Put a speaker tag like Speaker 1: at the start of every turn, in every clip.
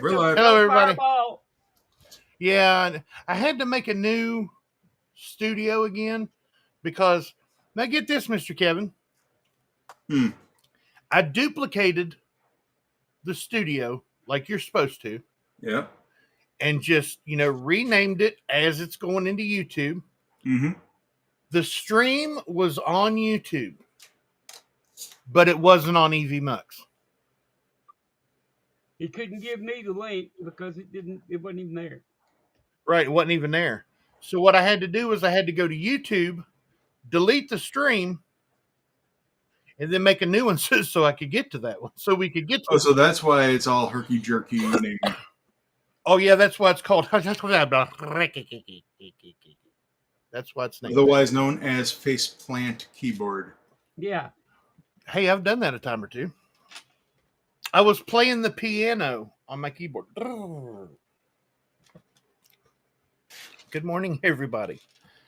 Speaker 1: We're live.
Speaker 2: Hello, everybody.
Speaker 3: Fireball.
Speaker 2: Yeah, I had to make a new studio again because, now get this, Mr. Kevin. I duplicated the studio like you're supposed to.
Speaker 1: Yep.
Speaker 2: And just, renamed it as it's going into YouTube.
Speaker 1: Mm-hmm.
Speaker 2: The stream was on YouTube, but it wasn't on EV Mux.
Speaker 3: He couldn't give me the link because it wasn't even there.
Speaker 2: Right, it wasn't even there. So what I had to do was I had to go to YouTube, delete the stream, and then make a new one so I could get to that one. So we could get to
Speaker 1: so that's why it's all herky jerky.
Speaker 2: Oh yeah, that's why it's called. That's why it's named.
Speaker 1: Otherwise known as faceplant keyboard.
Speaker 3: Yeah.
Speaker 2: Hey, I've done that a time or two. I was playing the piano on my keyboard. Good morning, everybody.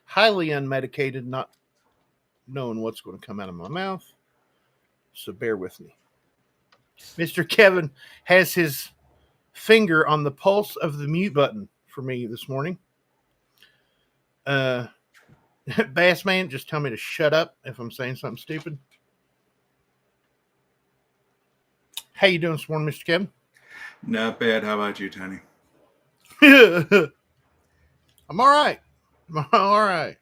Speaker 2: Highly unmedicated, not knowing what's going to come out of my mouth. So bear with me. Mr. Kevin has his finger on the pulse of the mute button for me this morning. Bass Man, just tell me to shut up if I'm saying something stupid. How you doing this morning, Mr. Kevin?
Speaker 1: Not bad. How about you, Tony?
Speaker 2: I'm all right. I'm all right.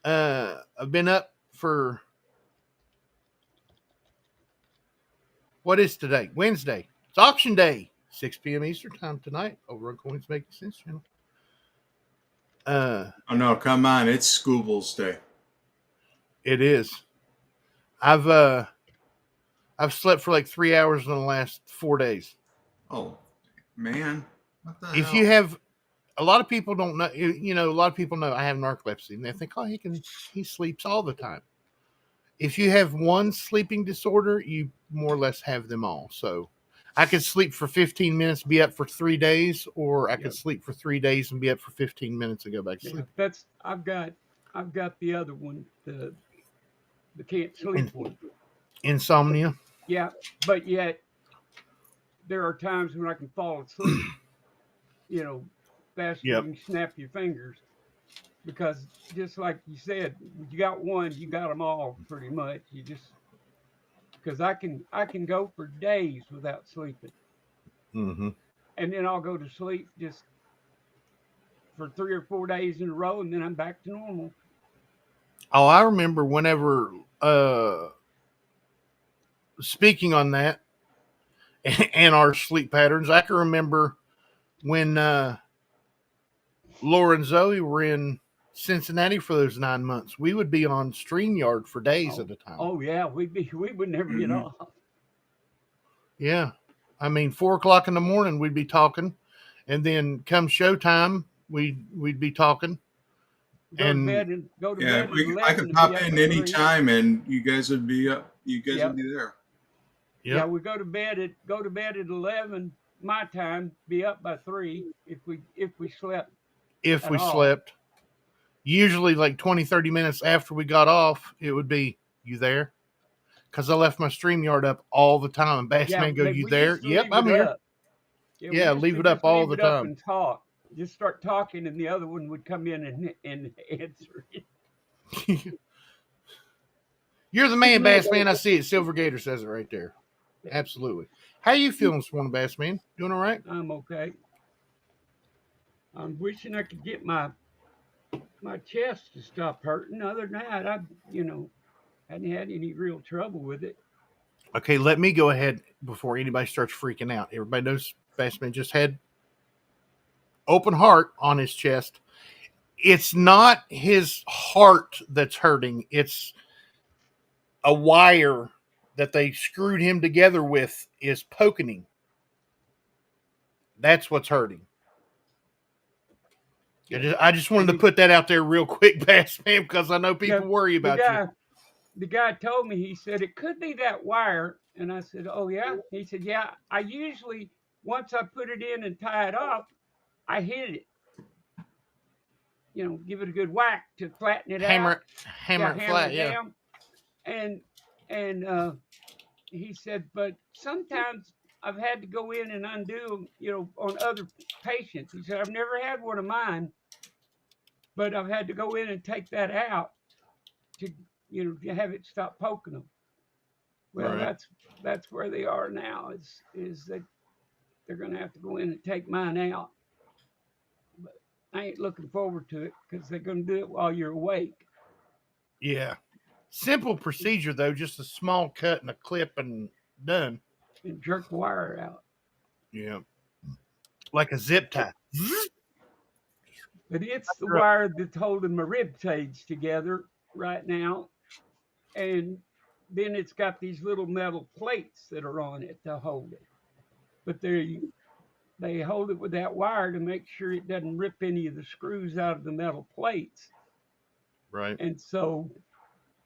Speaker 2: I've been up for, what is today? Wednesday. It's auction day. 6 p.m. Eastern time tonight over on Coins Making Sense channel.
Speaker 1: Oh no, come on. It's Scoobles Day.
Speaker 2: It is. I've slept for like 3 hours in the last 4 days.
Speaker 1: Oh, man. What the
Speaker 2: If
Speaker 1: hell?
Speaker 2: you have, a lot of people don't know, a lot of people know I have narcolepsy and they think, oh, he sleeps all the time. If you have one sleeping disorder, you more or less have them all. So I could sleep for 15 minutes, be up for 3 days, or I could sleep for 3 days and be up for 15 minutes and go back to sleep.
Speaker 3: I've got the other one, the can't sleep one.
Speaker 2: Insomnia.
Speaker 3: Yeah, but yet there are times when I can fall asleep, faster than you snap your fingers. Because just like you said, you got one, you got them all pretty much. You just, because I can go for days without sleeping.
Speaker 2: Mm-hmm.
Speaker 3: And then I'll go to sleep just for 3 or 4 days in a row, and then I'm back to normal.
Speaker 2: Oh, I remember whenever, speaking on that and our sleep patterns, I can remember when Laura and Zoey were in Cincinnati for those 9 months. We would be on StreamYard for days at a time.
Speaker 3: Oh yeah, we would never get off.
Speaker 2: Yeah, I mean 4 o'clock in the morning we'd be talking, and then come showtime we'd be talking.
Speaker 3: Go to bed.
Speaker 1: I could pop in any time, and you guys would be up. You guys would be there.
Speaker 3: Yep. Yeah, we go to bed at 11 my time, be up by 3 if we slept.
Speaker 2: If we slept. Usually like 20-30 minutes after we got off, it would be, you there? Because I left my StreamYard up all the time. And Bassman go, you there? Yep, I'm here. Yeah, leave it up all the time.
Speaker 3: And talk. Just start talking, and the other one would come in and answer it.
Speaker 2: You're the man, Bassman. I see it. Silver Gator says it right there. Absolutely. How you feeling this morning, Bassman? Doing all right?
Speaker 3: I'm okay. I'm wishing I could get my chest to stop hurting. Other than that, I hadn't had any real trouble with it.
Speaker 2: Okay, let me go ahead before anybody starts freaking out. Everybody knows Bassman just had open heart on his chest. It's not his heart that's hurting. It's a wire that they screwed him together with is poking him. That's what's hurting. I just wanted to put that out there real quick, Bassman, because I know people worry about you.
Speaker 3: The guy told me, he said, it could be that wire. And I said, oh, yeah? He said, yeah, I usually, once I put it in and tie it off, I hit it. Give it a good whack to flatten it out.
Speaker 2: Hammer it flat, yeah.
Speaker 3: Down. And he said, but sometimes I've had to go in and undo them, on other patients. He said, I've never had one of mine, but I've had to go in and take that out to, to have it stop poking them. Well,
Speaker 2: Right.
Speaker 3: that's where they are now. Is that they're going to have to go in and take mine out. But I ain't looking forward to it because they're going to do it while you're awake.
Speaker 2: Yeah. Simple procedure though, just a small cut and a clip and done.
Speaker 3: And jerk the wire out.
Speaker 2: Yeah. Like a zip tie.
Speaker 3: But it's the wire that's holding my rib cage together right now. And then it's got these little metal plates that are on it to hold it. But they hold it with that wire to make sure it doesn't rip any of the screws out of the metal plates.
Speaker 2: Right.
Speaker 3: And so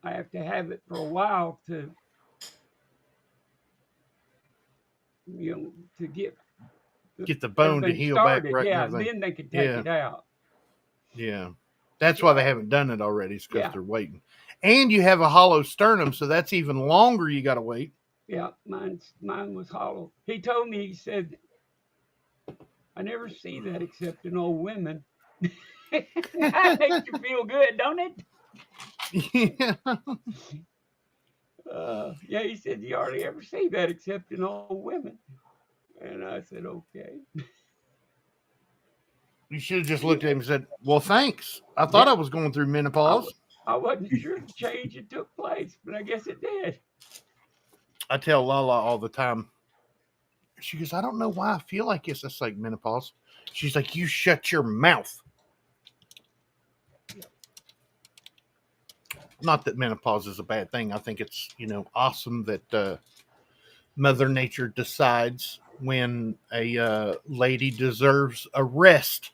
Speaker 3: I have to have it for a while to get
Speaker 2: the bone to heal back right.
Speaker 3: Yeah, and then they can take it out.
Speaker 2: Yeah. That's why they haven't done it already, is because they're waiting. And you have a hollow sternum, so that's even longer you got to wait.
Speaker 3: Yeah, mine was hollow. He told me, he said, I never see that except in old women. That makes you feel good, don't it?
Speaker 2: Yeah.
Speaker 3: He said, you hardly ever see that except in old women. And I said, okay.
Speaker 2: You should have just looked at him and said, well, thanks. I thought I was going through menopause.
Speaker 3: I wasn't sure the change had took place, but I guess it did.
Speaker 2: I tell Lala all the time. She goes, I don't know why I feel like it's just like menopause. She's like, you shut your mouth.
Speaker 3: Yep.
Speaker 2: Not that menopause is a bad thing. I think it's, awesome that Mother Nature decides when a lady deserves a rest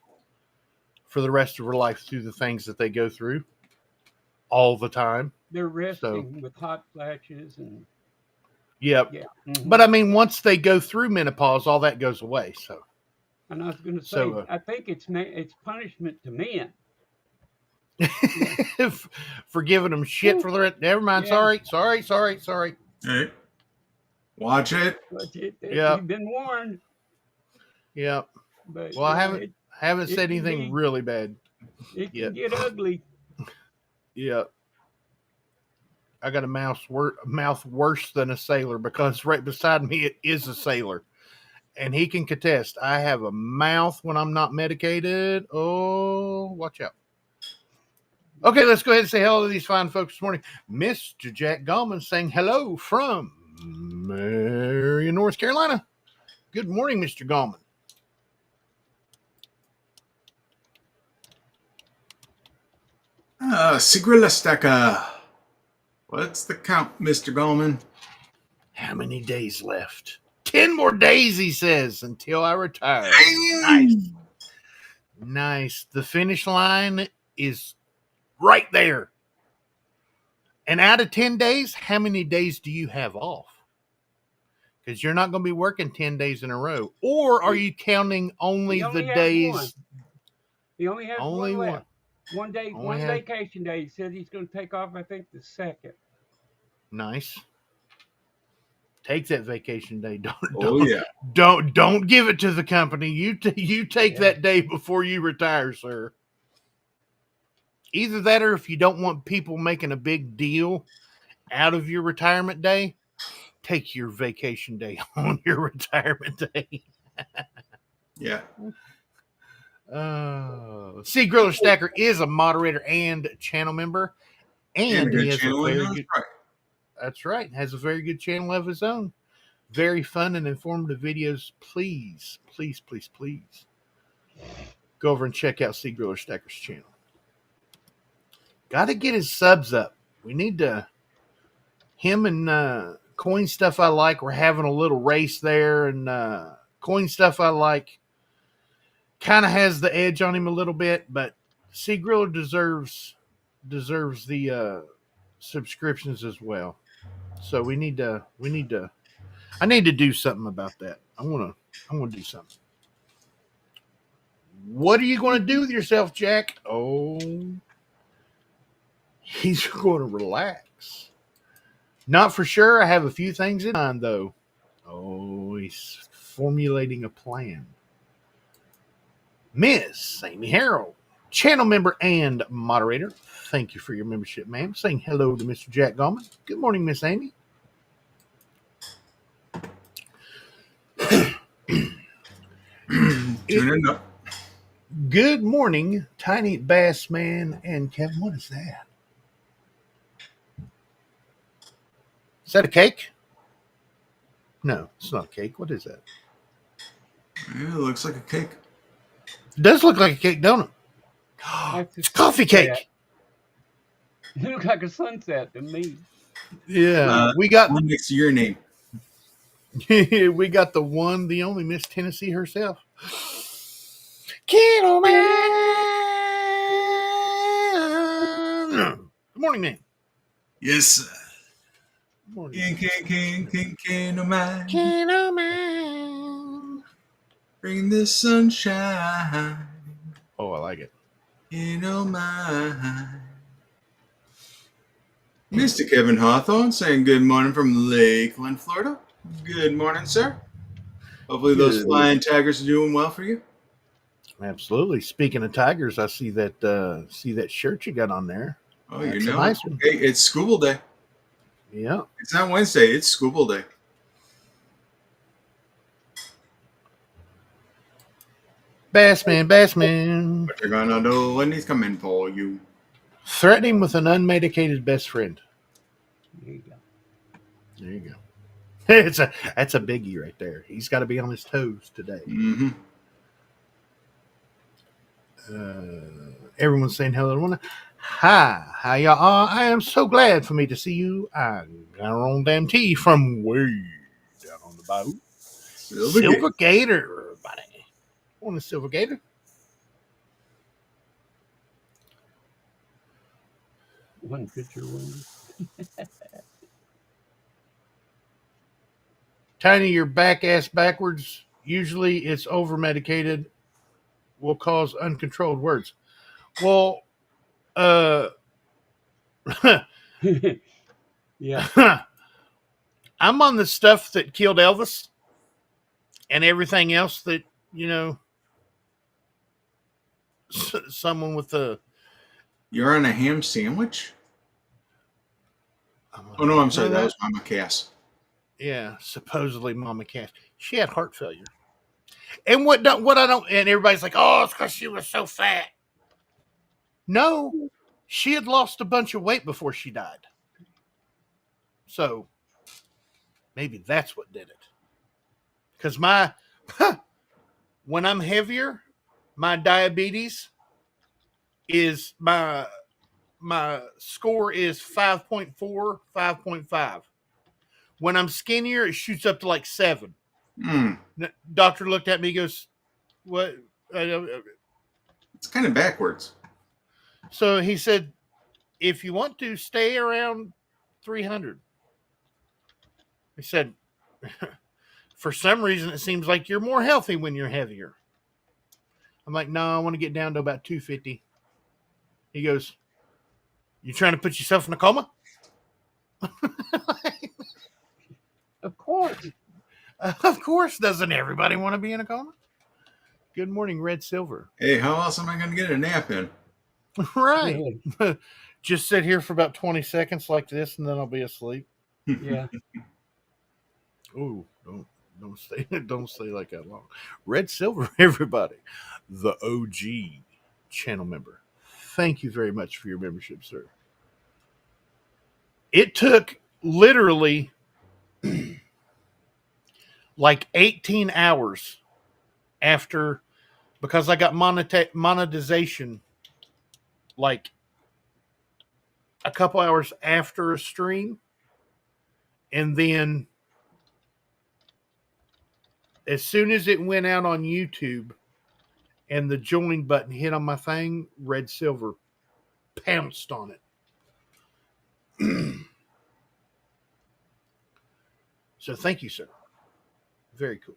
Speaker 2: for the rest of her life through the things that they go through all the time.
Speaker 3: They're resting with hot flashes and
Speaker 2: yep.
Speaker 3: Yeah. Mm-hmm.
Speaker 2: But I mean, once they go through menopause, all that goes away. So.
Speaker 3: And I was going to say, I think it's punishment to men.
Speaker 2: For giving them shit for the rest. Never mind. Yeah. Sorry.
Speaker 1: Hey, watch it.
Speaker 2: Yeah.
Speaker 3: You've been warned.
Speaker 2: Yeah.
Speaker 3: But
Speaker 2: well, I haven't said anything really bad.
Speaker 3: It can get ugly.
Speaker 2: Yeah. I got a mouth worse than a sailor because right beside me it is a sailor. And he can contest. I have a mouth when I'm not medicated. Oh, watch out. Okay, let's go ahead and say hello to these fine folks this morning. Mr. Jack Gallman saying hello from Marion, North Carolina. Good morning, Mr. Gallman.
Speaker 1: Sigrillasteka. What's the count, Mr. Gallman?
Speaker 2: How many days left? 10 more days, he says, until I retire. Nice. The finish line is right there. And out of 10 days, how many days do you have off? Because you're not going to be working 10 days in a row. Or are you counting only the days?
Speaker 3: One. He only has one left. One day, vacation day. He said he's going to take off, I think, the 2nd.
Speaker 2: Nice. Take that vacation day. Don't give it to the company. You take that day before you retire, sir. Either that or if you don't want people making a big deal out of your retirement day, take your vacation day on your retirement day.
Speaker 1: Yeah.
Speaker 2: C. Griller Stacker is a moderator and channel member. And he has a very good... That's right. Has a very good channel of his own. Very fun and informative videos. Please go over and check out C. Griller Stacker's channel. Got to get his subs up. We need to. Him and Coin Stuff I Like. We're having a little race there, and Coin Stuff I Like kind of has the edge on him a little bit, but C. Griller deserves the subscriptions as well. So I need to do something about that. I want to do something. What are you going to do with yourself, Jack? Oh, he's going to relax. Not for sure. I have a few things in mind, though. Oh, he's formulating a plan. Miss Amy Harrell, channel member and moderator. Thank you for your membership, ma'am. Saying hello to Mr. Jack Gallman. Good morning, Miss Amy.
Speaker 1: Tuning up.
Speaker 2: Good morning, Tiny Bass Man and Kevin. What is that? Is that a cake? No, it's not a cake. What is that?
Speaker 1: Yeah, it looks like a cake.
Speaker 2: It does look like a cake, don't it? It's coffee cake.
Speaker 3: It looks like a sunset to me.
Speaker 2: Yeah, we got
Speaker 1: one next to your name.
Speaker 2: we got the one, the only Miss Tennessee herself. Kennel Man. Good morning, man.
Speaker 1: Yes, sir.
Speaker 2: Good morning.
Speaker 1: King of mine.
Speaker 2: Kennel Man.
Speaker 1: Bring the sunshine.
Speaker 2: Oh, I like it.
Speaker 1: King of mine. Mr. Kevin Hawthorne saying good morning from Lakeland, Florida. Good morning, sir. Hopefully those flying tigers are doing well for you.
Speaker 2: Absolutely. Speaking of tigers, I see that shirt you got on there.
Speaker 1: Oh,
Speaker 2: That's
Speaker 1: you know,
Speaker 2: a nice one.
Speaker 1: Hey, it's School Day.
Speaker 2: Yeah.
Speaker 1: It's not Wednesday. It's School Day.
Speaker 2: Bassman.
Speaker 1: What you're gonna do when he's coming for you?
Speaker 2: Threaten him with an unmedicated best friend.
Speaker 3: There you go.
Speaker 2: There you go. That's a biggie right there. He's got to be on his toes today.
Speaker 1: Mm-hmm.
Speaker 2: Everyone's saying hello to everyone. Hi, how y'all are? I am so glad for me to see you. I got our own damn tea from way down on the boat. Silver Gator, everybody. Want a Silver Gator?
Speaker 3: One picture one.
Speaker 2: Tiny, your back ass backwards. Usually it's over medicated. Will cause uncontrolled words. Well,
Speaker 3: Yeah.
Speaker 2: I'm on the stuff that killed Elvis and everything else that, someone with a...
Speaker 1: You're on a ham sandwich? Oh, no, I'm sorry. That was Mama Cass.
Speaker 2: Yeah, supposedly Mama Cass. She had heart failure. And what I don't... And everybody's like, oh, it's because she was so fat. No, she had lost a bunch of weight before she died. So maybe that's what did it. Because when I'm heavier, my diabetes is my score is 5.4, 5.5. When I'm skinnier, it shoots up to like 7. Doctor looked at me, goes, "What?"
Speaker 1: It's kind of backwards.
Speaker 2: So he said, "If you want to stay around 300." He said, "For some reason, it seems like you're more healthy when you're heavier." I'm like, "No, I want to get down to about 250." He goes, "You trying to put yourself in a coma?"
Speaker 3: Of course.
Speaker 2: Of course. Doesn't everybody want to be in a coma? Good morning, Red Silver.
Speaker 1: Hey, how else am I going to get a nap in?
Speaker 2: Right. Just sit here for about 20 seconds like this, and then I'll be asleep.
Speaker 3: Yeah.
Speaker 2: Ooh, don't stay like that long. Red Silver, everybody, the OG channel member. Thank you very much for your membership, sir. It took literally like 18 hours after, because I got monetization like a couple hours after a stream, and then as soon as it went out on YouTube and the join button hit on my thing, Red Silver pounced on it. So thank you, sir. Very cool.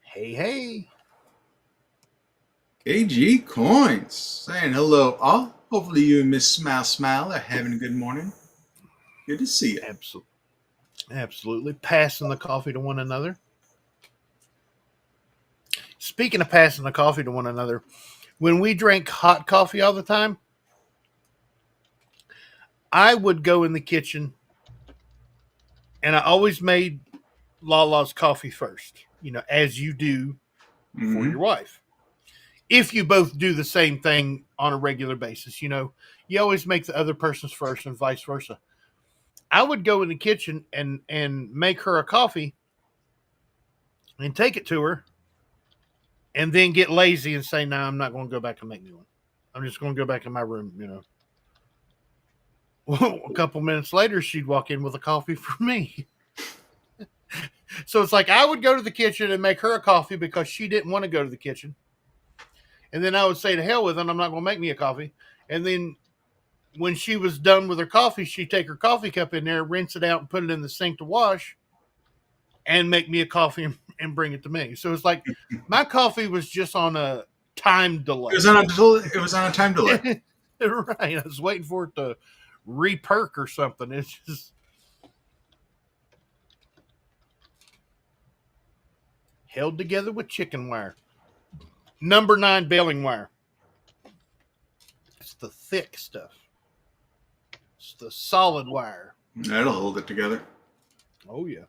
Speaker 2: Hey.
Speaker 1: AG Coins saying hello all. Hopefully you and Miss Smile are having a good morning. Good to see you.
Speaker 2: Absolutely. Passing the coffee to one another. Speaking of passing the coffee to one another, when we drank hot coffee all the time, I would go in the kitchen and I always made Lala's coffee first, as you do for
Speaker 1: Mm-hmm.
Speaker 2: your wife. If you both do the same thing on a regular basis, you always make the other person's first and vice versa. I would go in the kitchen and make her a coffee and take it to her and then get lazy and say, no, I'm not going to go back and make me one. I'm just going to go back in my room. A couple minutes later, she'd walk in with a coffee for me. So it's like I would go to the kitchen and make her a coffee because she didn't want to go to the kitchen. And then I would say, to hell with it, I'm not going to make me a coffee. And then when she was done with her coffee, she'd take her coffee cup in there, rinse it out, and put it in the sink to wash, and make me a coffee and bring it to me. So it's like my coffee was just on a time delay.
Speaker 1: It was on a time delay.
Speaker 2: Right. I was waiting for it to re-perk or something. It's just held together with chicken wire. Number 9 baling wire. It's the thick stuff. It's the solid wire.
Speaker 1: That'll hold it together.
Speaker 2: Oh, yeah.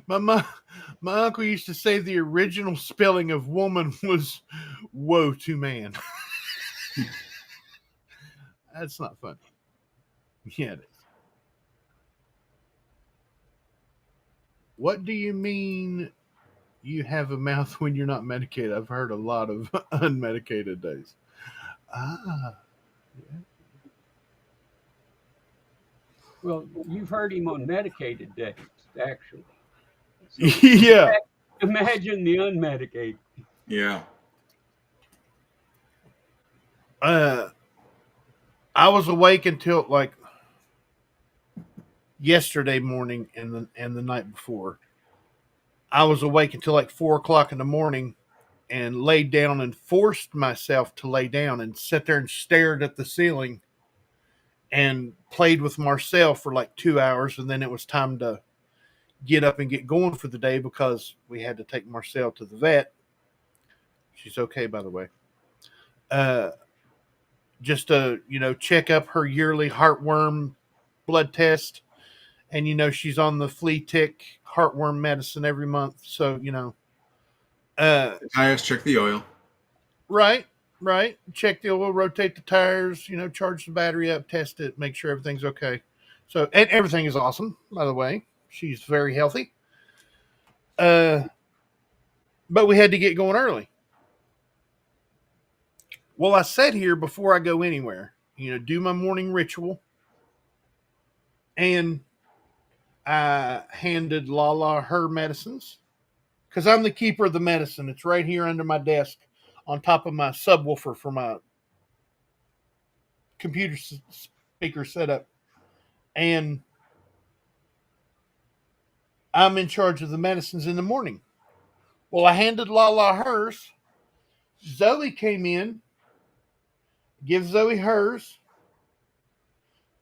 Speaker 2: my uncle used to say the original spelling of woman was woe to man. That's not funny. Yeah, it is. What do you mean you have a mouth when you're not medicated? I've heard a lot of unmedicated days. Ah. Yeah.
Speaker 3: Well, you've heard him on medicated days, actually. So
Speaker 2: Yeah.
Speaker 3: imagine the unmedicated.
Speaker 1: Yeah.
Speaker 2: I was awake until like yesterday morning and the night before. I was awake until like 4:00 in the morning and laid down and forced myself to lay down and sat there and stared at the ceiling and played with Marcel for like 2 hours. And then it was time to get up and get going for the day because we had to take Marcel to the vet. She's okay, by the way. Just to, check up her yearly heartworm blood test. And, she's on the flea tick heartworm medicine every month. So,
Speaker 1: Tires, check the oil.
Speaker 2: Right. Check the oil, rotate the tires, charge the battery up, test it, make sure everything's okay. So, and everything is awesome, by the way. She's very healthy. But we had to get going early. Well, I sat here before I go anywhere, do my morning ritual. And I handed Lala her medicines because I'm the keeper of the medicine. It's right here under my desk on top of my subwoofer for my computer speaker setup. And I'm in charge of the medicines in the morning. Well, I handed Lala hers. Zoey came in, give Zoey hers,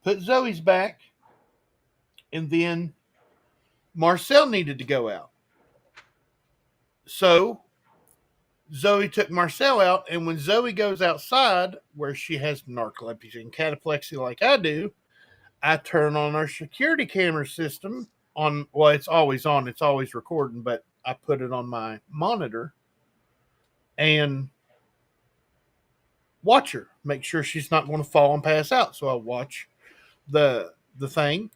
Speaker 2: put Zoey's back, and then Marcel needed to go out. So Zoey took Marcel out, and when Zoey goes outside, where she has narcolepsy and cataplexy like I do, I turn on our security camera system on. Well, it's always on, it's always recording, but I put it on my monitor and watch her, make sure she's not going to fall and pass out. So I watch the thing,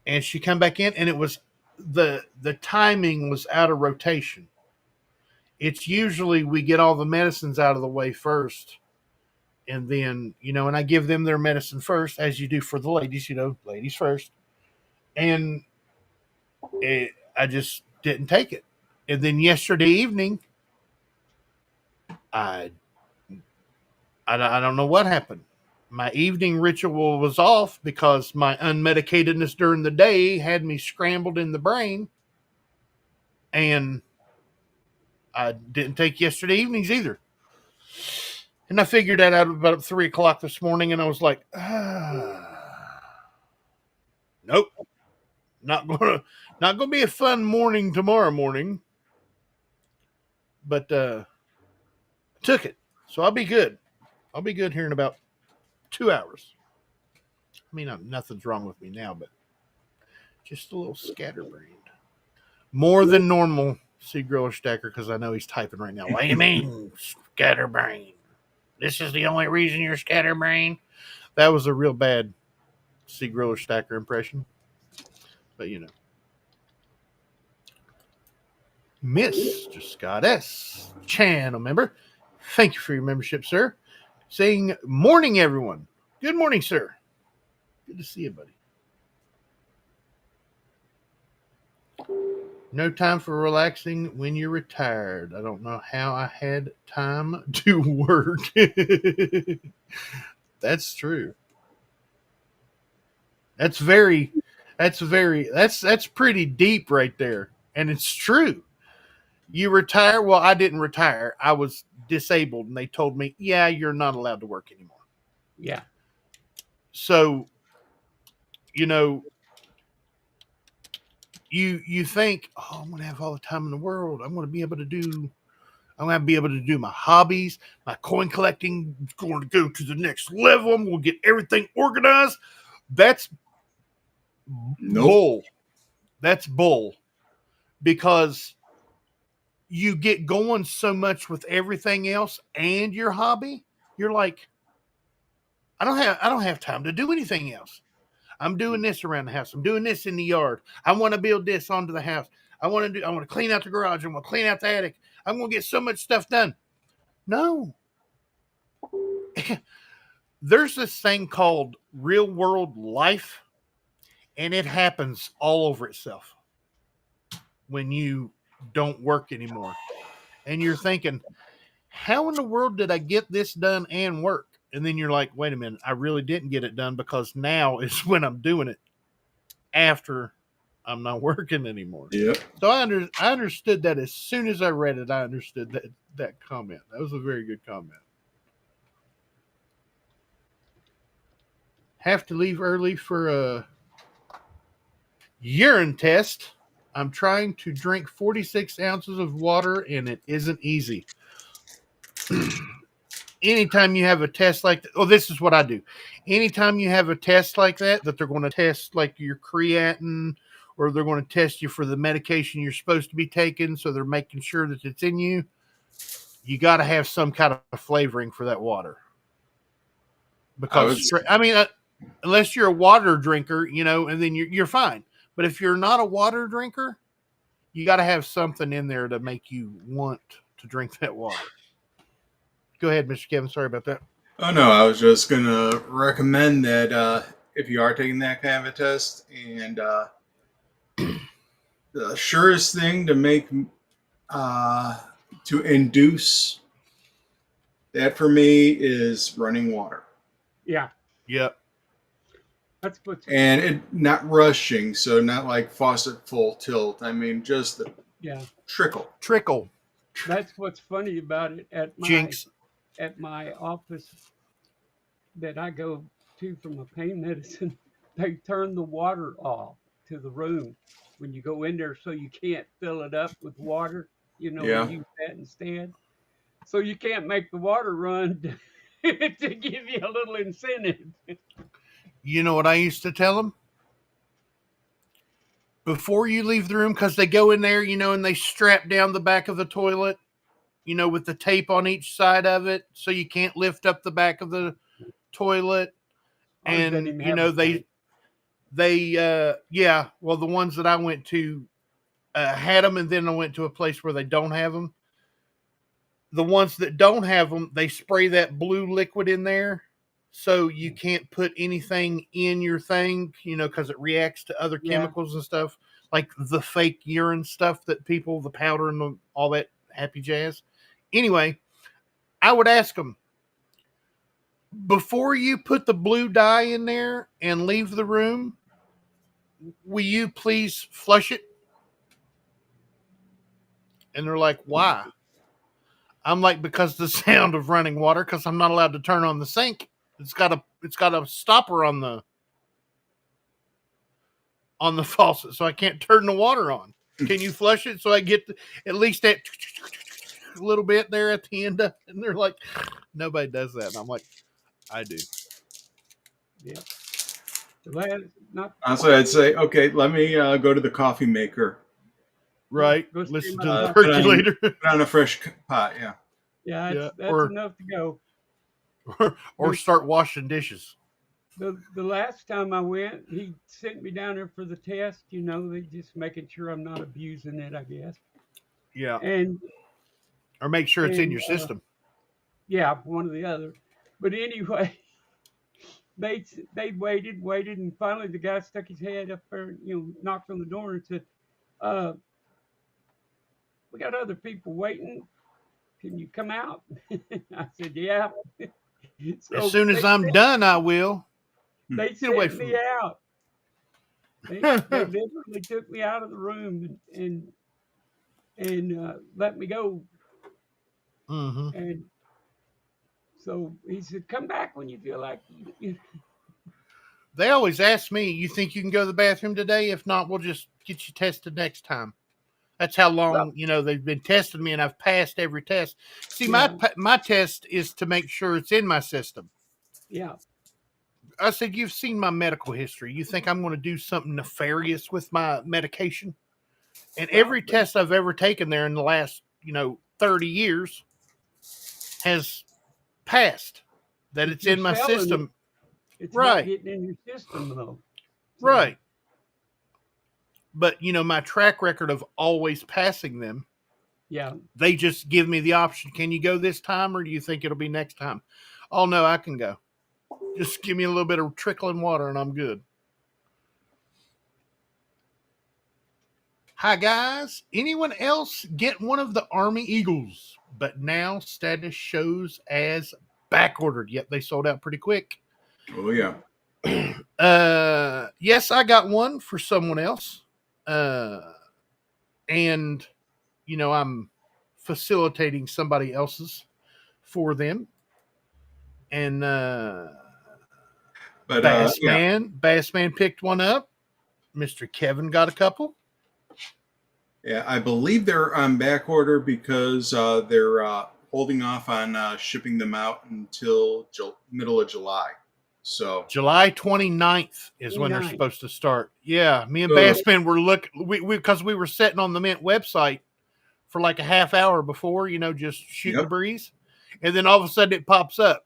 Speaker 2: and she come back in, and it was the timing was out of rotation. It's usually we get all the medicines out of the way first, and then, and I give them their medicine first, as you do for the ladies, ladies first. And I just didn't take it. And then yesterday evening, I don't know what happened. My evening ritual was off because my unmedicatedness during the day had me scrambled in the brain. And I didn't take yesterday evenings either. And I figured that out about 3 o'clock this morning, and I was like, nope, not gonna be a fun morning tomorrow morning. But took it, so I'll be good. I'll be good here in about 2 hours. I mean, nothing's wrong with me now, but just a little scatterbrained. More than normal, Seed Grower Stacker, because I know he's typing right now. What do you mean, scatterbrain? This is the only reason you're scatterbrain? That was a real bad Seed Grower Stacker impression. But, you know. Mr. Scott S., channel member, thank you for your membership, sir. Saying morning, everyone. Good morning, sir. Good to see you, buddy. No time for relaxing when you're retired. I don't know how I had time to work. That's true. That's pretty deep right there. And it's true. You retire. Well, I didn't retire. I was disabled, and they told me, yeah, you're not allowed to work anymore.
Speaker 3: Yeah.
Speaker 2: So, you know, you think, oh, I'm going to have all the time in the world. I'm going to be able to do my hobbies. My coin collecting is going to go to the next level. I'm going to get everything organized. That's bull. That's bull. Because you get going so much with everything else and your hobby. You're like, I don't have time to do anything else. I'm doing this around the house. I'm doing this in the yard. I want to build this onto the house. I want to clean out the garage. I want to clean out the attic. I'm going to get so much stuff done. No. There's this thing called real world life, and it happens all over itself when you don't work anymore. And you're thinking, how in the world did I get this done and work? And then you're like, wait a minute, I really didn't get it done because now is when I'm doing it after I'm not working anymore.
Speaker 1: Yep.
Speaker 2: So I understood that as soon as I read it. I understood that comment. That was a very good comment. Have to leave early for a urine test. I'm trying to drink 46 ounces of water, and it isn't easy. Anytime you have a test like that, this is what I do. Anytime you have a test like that they're going to test like your creatinine, or they're going to test you for the medication you're supposed to be taking, so they're making sure that it's in you, you got to have some kind of flavoring for that water. Because, unless you're a water drinker, and then you're fine. But if you're not a water drinker, you got to have something in there to make you want to drink that water. Go ahead, Mr. Kevin. Sorry about that.
Speaker 1: Oh, no, I was just going to recommend that if you are taking that kind of a test, and the surest thing to make, to induce that for me is running water.
Speaker 3: Yeah.
Speaker 2: Yep.
Speaker 3: That's what's
Speaker 1: and it not rushing, so not like faucet full tilt. I mean, just the trickle.
Speaker 3: That's what's funny about it at my office that I go to for my pain medicine. They turn the water off to the room when you go in there, so you can't fill it up with water. And use that instead. So you can't make the water run to give you a little incentive.
Speaker 2: You know what I used to tell them? Before you leave the room, because they go in there, and they strap down the back of the toilet, with the tape on each side of it, so you can't lift up the back of the toilet. And, the ones that I went to had them, and then I went to a place where they don't have them. The ones that don't have them, they spray that blue liquid in there, so you can't put anything in your thing, because it reacts to other chemicals and stuff, like the fake urine stuff that people, the powder and all that happy jazz. Anyway, I would ask them, before you put the blue dye in there and leave the room, will you please flush it? And they're like, why? I'm like, because the sound of running water, because I'm not allowed to turn on the sink. It's got a stopper on the faucet, so I can't turn the water on. Can you flush it so I get at least that a little bit there at the end? And they're like, nobody does that. And I'm like, I do.
Speaker 3: Yeah. The last, not
Speaker 1: Honestly, I'd say, okay, let me go to the coffee maker.
Speaker 2: Right.
Speaker 3: Go see
Speaker 2: Listen
Speaker 3: my
Speaker 2: to the
Speaker 3: doctor.
Speaker 2: percolator.
Speaker 1: Put on a fresh pot, yeah.
Speaker 3: Yeah,
Speaker 2: Yeah,
Speaker 3: that's enough to go.
Speaker 2: Or start washing dishes.
Speaker 3: The last time I went, he sent me down there for the test. You know, they just making sure I'm not abusing it, I guess.
Speaker 2: Yeah.
Speaker 3: And
Speaker 2: Or make sure it's in your
Speaker 3: and
Speaker 2: system.
Speaker 3: yeah, one or the other. But anyway, they waited, and finally the guy stuck his head up there, knocked on the door and said, uh, "We got other people waiting. Can you come out?" I said, "Yeah."
Speaker 2: As
Speaker 3: So
Speaker 2: soon as I'm done, I will.
Speaker 3: they
Speaker 2: Get away
Speaker 3: sent
Speaker 2: from
Speaker 3: me
Speaker 2: me.
Speaker 3: out. They literally took me out of the room and let me go.
Speaker 2: Mm-hmm.
Speaker 3: And so he said, "Come back when you feel like you."
Speaker 2: They always ask me, you think you can go to the bathroom today? If not, we'll just get you tested next time. That's how
Speaker 3: Well,
Speaker 2: long, they've been testing me, and I've passed every test. See,
Speaker 3: yeah,
Speaker 2: my test is to make sure it's in my system.
Speaker 3: yeah.
Speaker 2: I said, you've seen my medical history. You think I'm going to do something nefarious with my medication? And
Speaker 3: Well,
Speaker 2: every test I've ever taken there in the last, 30 years has passed. That
Speaker 3: if
Speaker 2: it's
Speaker 3: you're
Speaker 2: in my
Speaker 3: selling it,
Speaker 2: system.
Speaker 3: it's not
Speaker 2: Right,
Speaker 3: getting in your system though. So,
Speaker 2: right. But, my track record of always passing them,
Speaker 3: yeah,
Speaker 2: they just give me the option. Can you go this time, or do you think it'll be next time? Oh, no, I can go. Just give me a little bit of trickling water and I'm good. Hi, guys. Anyone else get one of the Army Eagles, but now status shows as back ordered? Yep, they sold out pretty quick.
Speaker 1: Oh, yeah.
Speaker 2: Yes, I got one for someone else. And, I'm facilitating somebody else's for them. And
Speaker 1: But
Speaker 2: Bassman picked one up. Mr. Kevin got a couple.
Speaker 1: yeah, I believe they're on back order because they're holding off on shipping them out until middle of July. So
Speaker 2: July 29th is when they're
Speaker 3: 29.
Speaker 2: supposed to start. Yeah, me and
Speaker 1: Good.
Speaker 2: Bassman were looking, because we were sitting on the Mint website for like a half hour before, just shooting the breeze. And then all of a sudden it pops up.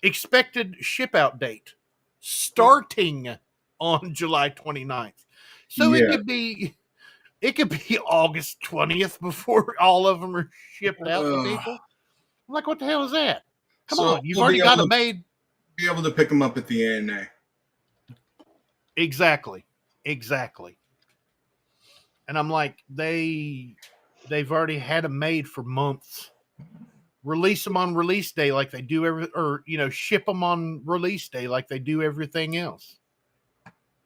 Speaker 2: Expected ship out date starting on July 29th. So
Speaker 1: Yeah.
Speaker 2: it could be August 20th before all of them are shipped out to people. I'm like, what the hell is that? Come on, you've
Speaker 1: we'll
Speaker 2: already got it made.
Speaker 1: Be able to pick them up at the ANA.
Speaker 2: Exactly. And I'm like, they've already had them made for months. Release them on release day like they do ship them on release day like they do everything else.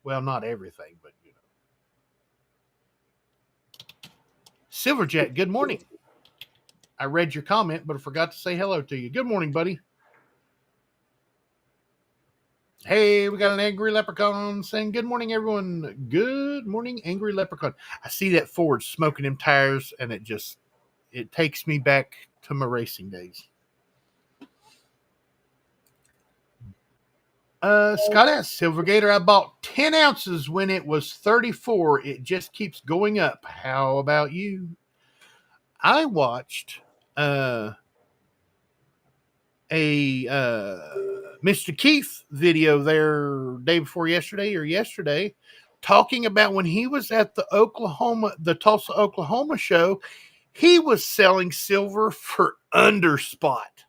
Speaker 2: Well, not everything, but Silverjet, good morning. I read your comment, but I forgot to say hello to you. Good morning, buddy. Hey, we got an Angry Leprechaun saying, good morning, everyone. Good morning, Angry Leprechaun. I see that Ford smoking them tires, and it takes me back to my racing days. Scott S. Silvergator, I bought 10 ounces when it was 34. It just keeps going up. How about you? I watched a Mr. Keith video there day before yesterday talking about when he was at the Tulsa, Oklahoma show, he was selling silver for under spot.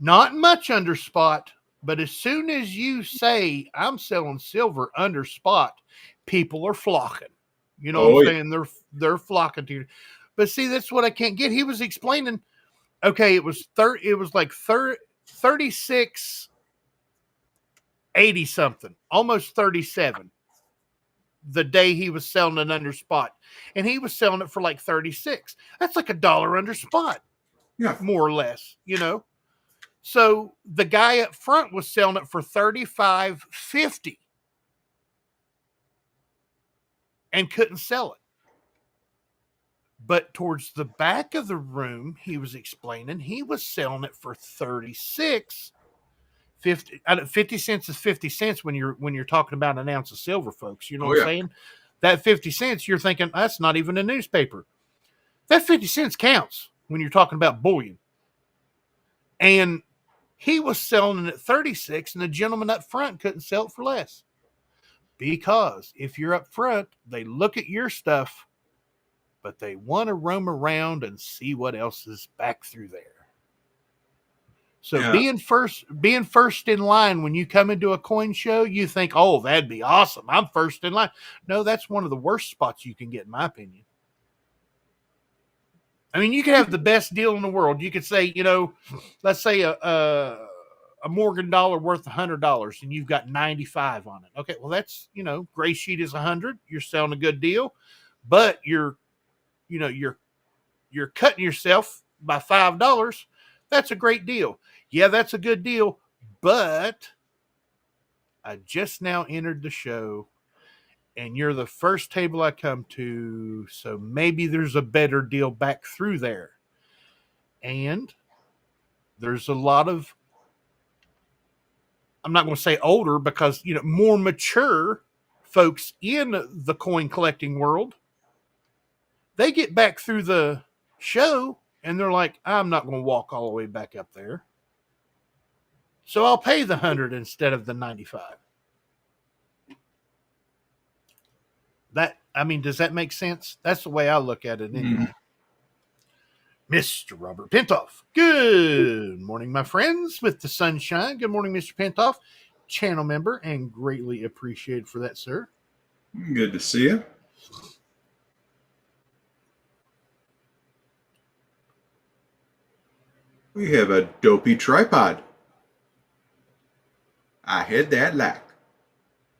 Speaker 2: Not much under spot, but as soon as you say I'm selling silver under spot, people are flocking. You know what I'm saying? They're flocking to you. But see, that's what I can't get. He was explaining, okay, it was like 36.80 something, almost 37. the day he was selling it under spot, and he was selling it for like 36. That's like $1 under spot,
Speaker 1: Yeah.
Speaker 2: more or less, you know. So the guy up front was selling it for $35.50 and couldn't sell it. But towards the back of the room, he was explaining he was selling it for 36. 50 cents is 50 cents when you're talking about an ounce of silver, folks. You know what I'm saying? That 50 cents, you're thinking that's not even a newspaper. That 50 cents counts when you're talking about bullion. And he was selling it at 36, and the gentleman up front couldn't sell it for less. Because if you're up front, they look at your stuff, but they want to roam around and see what else is back through there. So being first in line when you come into a coin show, you think, oh, that'd be awesome. I'm first in line. No, that's one of the worst spots you can get, in my opinion. I mean, you can have the best deal in the world. You could say, you know, let's say a Morgan dollar worth $100, and you've got 95 on it. Okay, well, that's, you know, gray sheet is 100. You're selling a good deal, but you're cutting yourself by $5. That's a great deal. Yeah, that's a good deal, but I just now entered the show, and you're the first table I come to, so maybe there's a better deal back through there. And there's a lot of, I'm not going to say older, because, you know, more mature folks in the coin collecting world, they get back through the show, and they're like, I'm not going to walk all the way back up there. So I'll pay the 100 instead of the 95. That, I mean, does that make sense? That's the way I look at it anyway. Mr. Robert Pintoff. Good morning, my friends with the sunshine. Good morning, Mr. Pintoff, channel member, and greatly appreciated for that, sir.
Speaker 1: Good to see you. We have a dopey tripod. I had that lack.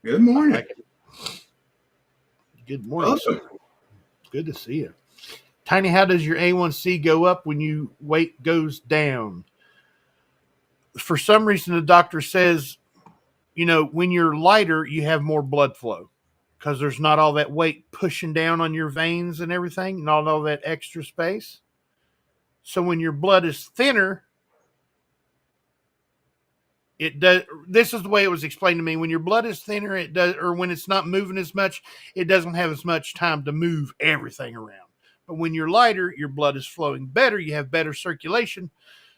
Speaker 1: Good morning.
Speaker 2: Like good morning, sir. Good to see you. Tiny, how does your A1C go up when your weight goes down? For some reason, the doctor says, you know, when you're lighter, you have more blood flow because there's not all that weight pushing down on your veins and everything, not all that extra space. So when your blood is thinner, it does. This is the way it was explained to me. When your blood is thinner, it does, or when it's not moving as much, it doesn't have as much time to move everything around. But when you're lighter, your blood is flowing better. You have better circulation.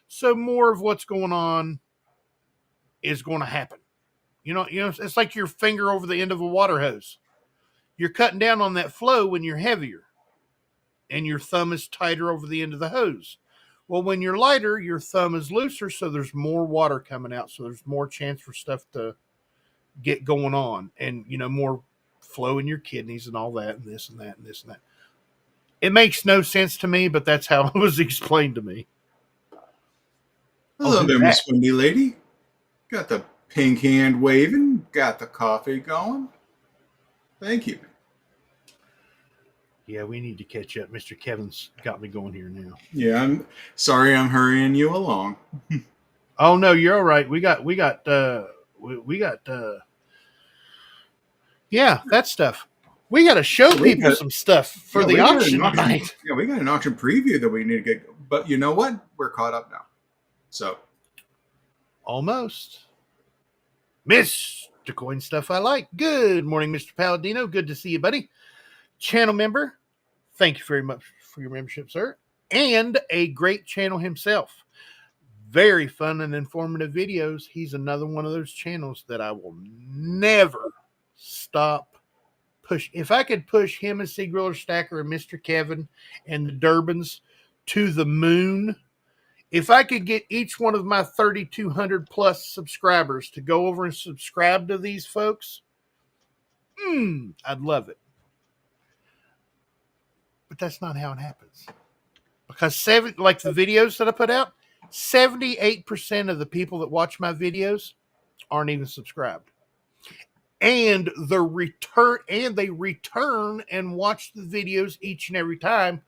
Speaker 2: So more of what's going on is going to happen. You know, it's like your finger over the end of a water hose. You're cutting down on that flow when you're heavier, and your thumb is tighter over the end of the hose. Well, when you're lighter, your thumb is looser, so there's more water coming out, so there's more chance for stuff to get going on, and, you know, more flow in your kidneys and all that, and this and that and this and that. It makes no sense to me, but that's how it was explained to me.
Speaker 1: Hello there, Miss Windy Lady. Got the pink hand waving, got the coffee going. Thank you.
Speaker 2: Yeah, we need to catch up. Mr. Kevin's got me going here now.
Speaker 1: Yeah, I'm sorry I'm hurrying you along.
Speaker 2: Oh no, you're all right. We got yeah, that stuff. We got to show people some stuff for the auction tonight.
Speaker 1: Yeah, we got an auction preview that we need to get, but you know what? We're caught up now. So
Speaker 2: almost. Mr. Coin Stuff I Like. Good morning, Mr. Palladino. Good to see you, buddy. Channel member, thank you very much for your membership, sir. And a great channel himself. Very fun and informative videos. He's another one of those channels that I will never stop push. If I could push him and C. Griller Stacker and Mr. Kevin and the Durbans to the moon, if I could get each one of my 3,200 plus subscribers to go over and subscribe to these folks, I'd love it. But that's not how it happens. Because like the videos that I put out, 78% of the people that watch my videos aren't even subscribed. and they return and watch the videos each and every time,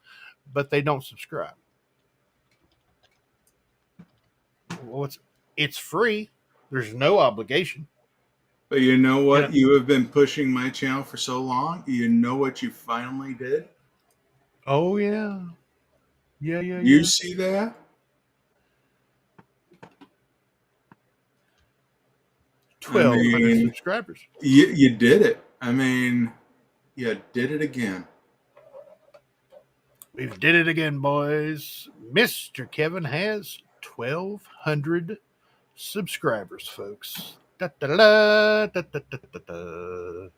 Speaker 2: but they don't subscribe. Well, it's free. There's no obligation.
Speaker 1: But you know what?
Speaker 2: Yeah.
Speaker 1: You have been pushing my channel for so long. You know what you finally did?
Speaker 2: Oh yeah. Yeah.
Speaker 1: You see that?
Speaker 2: 1,200 subscribers.
Speaker 1: You did it. I mean, you did it again.
Speaker 2: We did it again, boys. Mr. Kevin has 1,200 subscribers, folks. Da-da-da-da-da-da-da.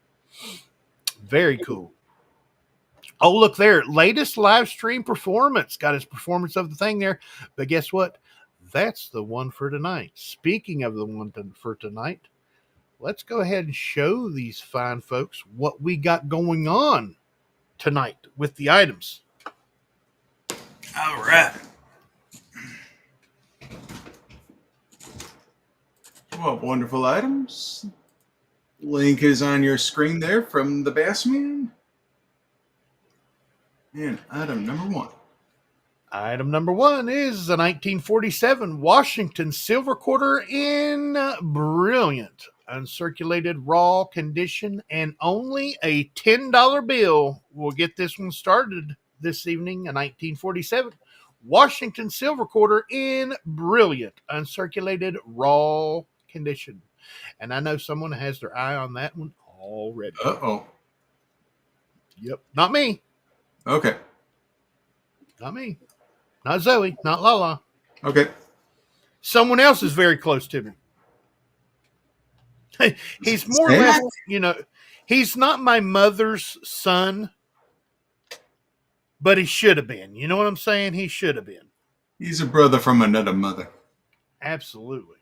Speaker 2: Very cool. Oh, look there. Latest live stream performance. Got his performance of the thing there. But guess what? That's the one for tonight. Speaking of the one for tonight, let's go ahead and show these fine folks what we got going on tonight with the items.
Speaker 1: All right. Well, wonderful items. Link is on your screen there from the Bassman. And item number one.
Speaker 2: Item number one is a 1947 Washington silver quarter in brilliant uncirculated raw condition, and only a $10 bill will get this one started this evening. A 1947 Washington silver quarter in brilliant uncirculated raw condition. And I know someone has their eye on that one already.
Speaker 1: Uh-oh.
Speaker 2: Yep. Not me.
Speaker 1: Okay.
Speaker 2: Not me. Not Zoey. Not Lala.
Speaker 1: Okay.
Speaker 2: Someone else is very close to me. He's more or less, he's not my mother's son, but he should have been. You know what I'm saying? He should have been.
Speaker 1: He's a brother from another mother.
Speaker 2: Absolutely.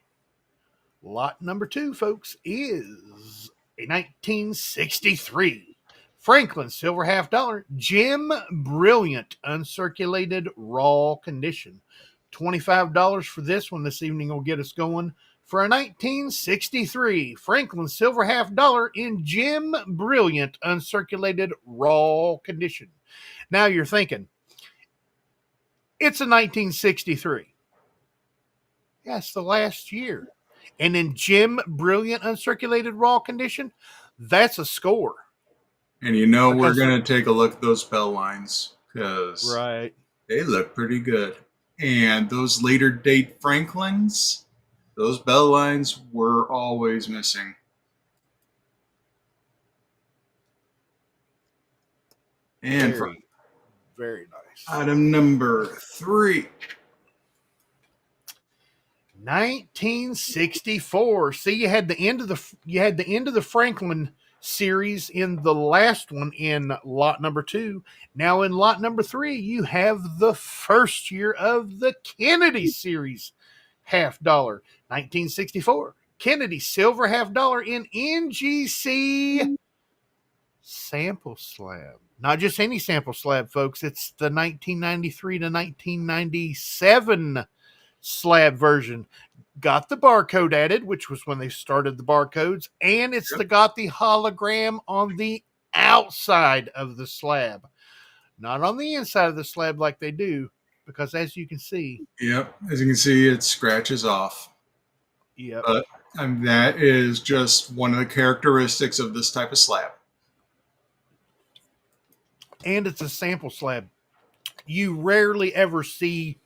Speaker 2: Lot number two, folks, is a 1963 Franklin silver $50 gem brilliant uncirculated raw condition. $25 for this one this evening will get us going for a 1963 Franklin silver $50 in gem brilliant uncirculated raw condition. Now you're thinking, it's a 1963. That's the last year. And in gem brilliant uncirculated raw condition, that's a score.
Speaker 1: And we're going to take a look at those bell lines because they look pretty good. And those later date Franklins, those bell lines were always missing. And
Speaker 2: very, very nice.
Speaker 1: Item number three.
Speaker 2: 1964. See, you had the end of the Franklin series in the last one in lot number two. Now in lot number three, you have the first year of the Kennedy series $50. 1964 Kennedy silver $50 in NGC sample slab. Not just any sample slab, folks. It's the 1993 to 1997 slab version. Got the barcode added, which was when they started the barcodes, and it's got the hologram on the outside of the slab, not on the inside of the slab like they do, because as you can see,
Speaker 1: as you can see, it scratches off. But that is just one of the characteristics of this type of slab.
Speaker 2: And it's a sample slab. You rarely ever see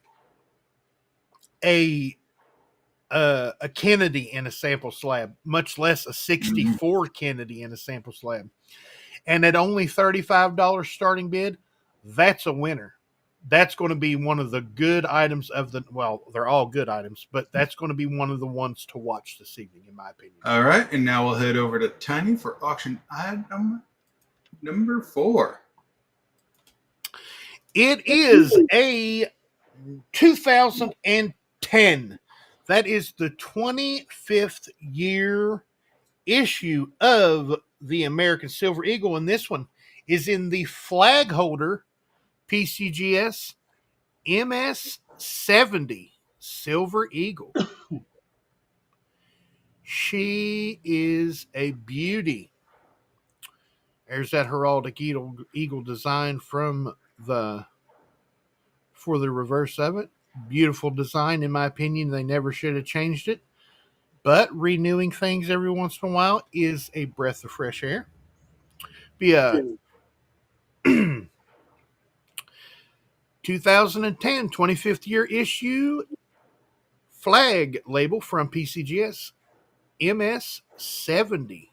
Speaker 2: a Kennedy in a sample slab, much less a 64 Kennedy in a sample slab. And at only $35 starting bid, that's a winner. That's going to be one of the good items they're all good items, but that's going to be one of the ones to watch this evening, in my opinion.
Speaker 1: All right, and now we'll head over to Tiny for auction item number 4.
Speaker 2: It is a 2010. That is the 25th year issue of the American Silver Eagle, and this one is in the flag holder PCGS MS 70 Silver Eagle. She is a beauty. There's that heraldic eagle design for the reverse of it. Beautiful design, in my opinion. They never should have changed it. But renewing things every once in a while is a breath of fresh air. Be a 2010 25th year issue flag label from PCGS, MS70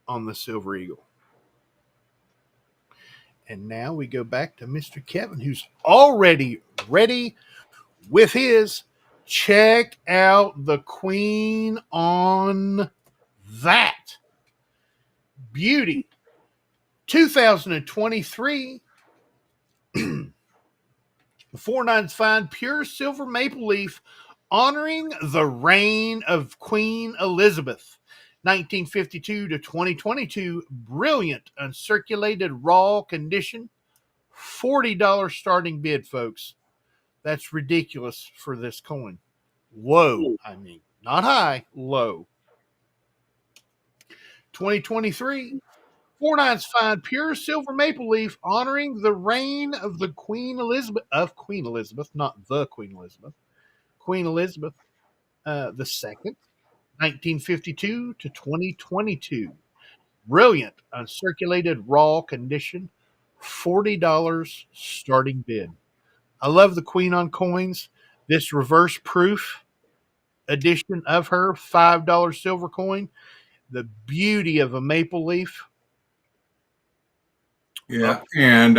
Speaker 2: on the Silver Eagle. And now we go back to Mr. Kevin, who's already ready with his. Check out the Queen on that. Beauty. 2023. 4/9 fine pure silver maple leaf honoring the reign of Queen Elizabeth. 1952 to 2022. Brilliant uncirculated raw condition. $40 starting bid, folks. That's ridiculous for this coin. Low, I mean, not high, low. 2023, 4/9 fine pure silver maple leaf honoring the reign of the Queen Elizabeth, not the Queen Elizabeth, Queen Elizabeth the second, 1952 to 2022. Brilliant uncirculated raw condition, $40 starting bid. I love the Queen on coins. This reverse proof edition of her $5 silver coin, the beauty of a maple leaf.
Speaker 1: Yeah, and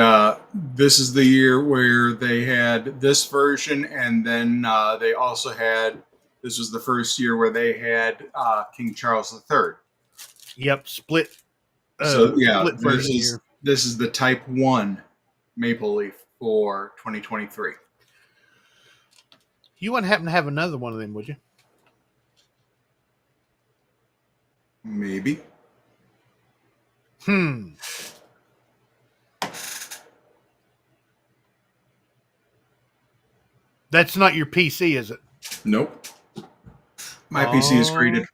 Speaker 1: this is the year where they had this version, and then they also had, this was the first year where they had King Charles III.
Speaker 2: Yep, split.
Speaker 1: So yeah, this is the Type 1 maple leaf for 2023.
Speaker 2: You wouldn't happen to have another one of them, would you?
Speaker 1: Maybe.
Speaker 2: That's not your PC, is it?
Speaker 1: Nope. My PC is graded.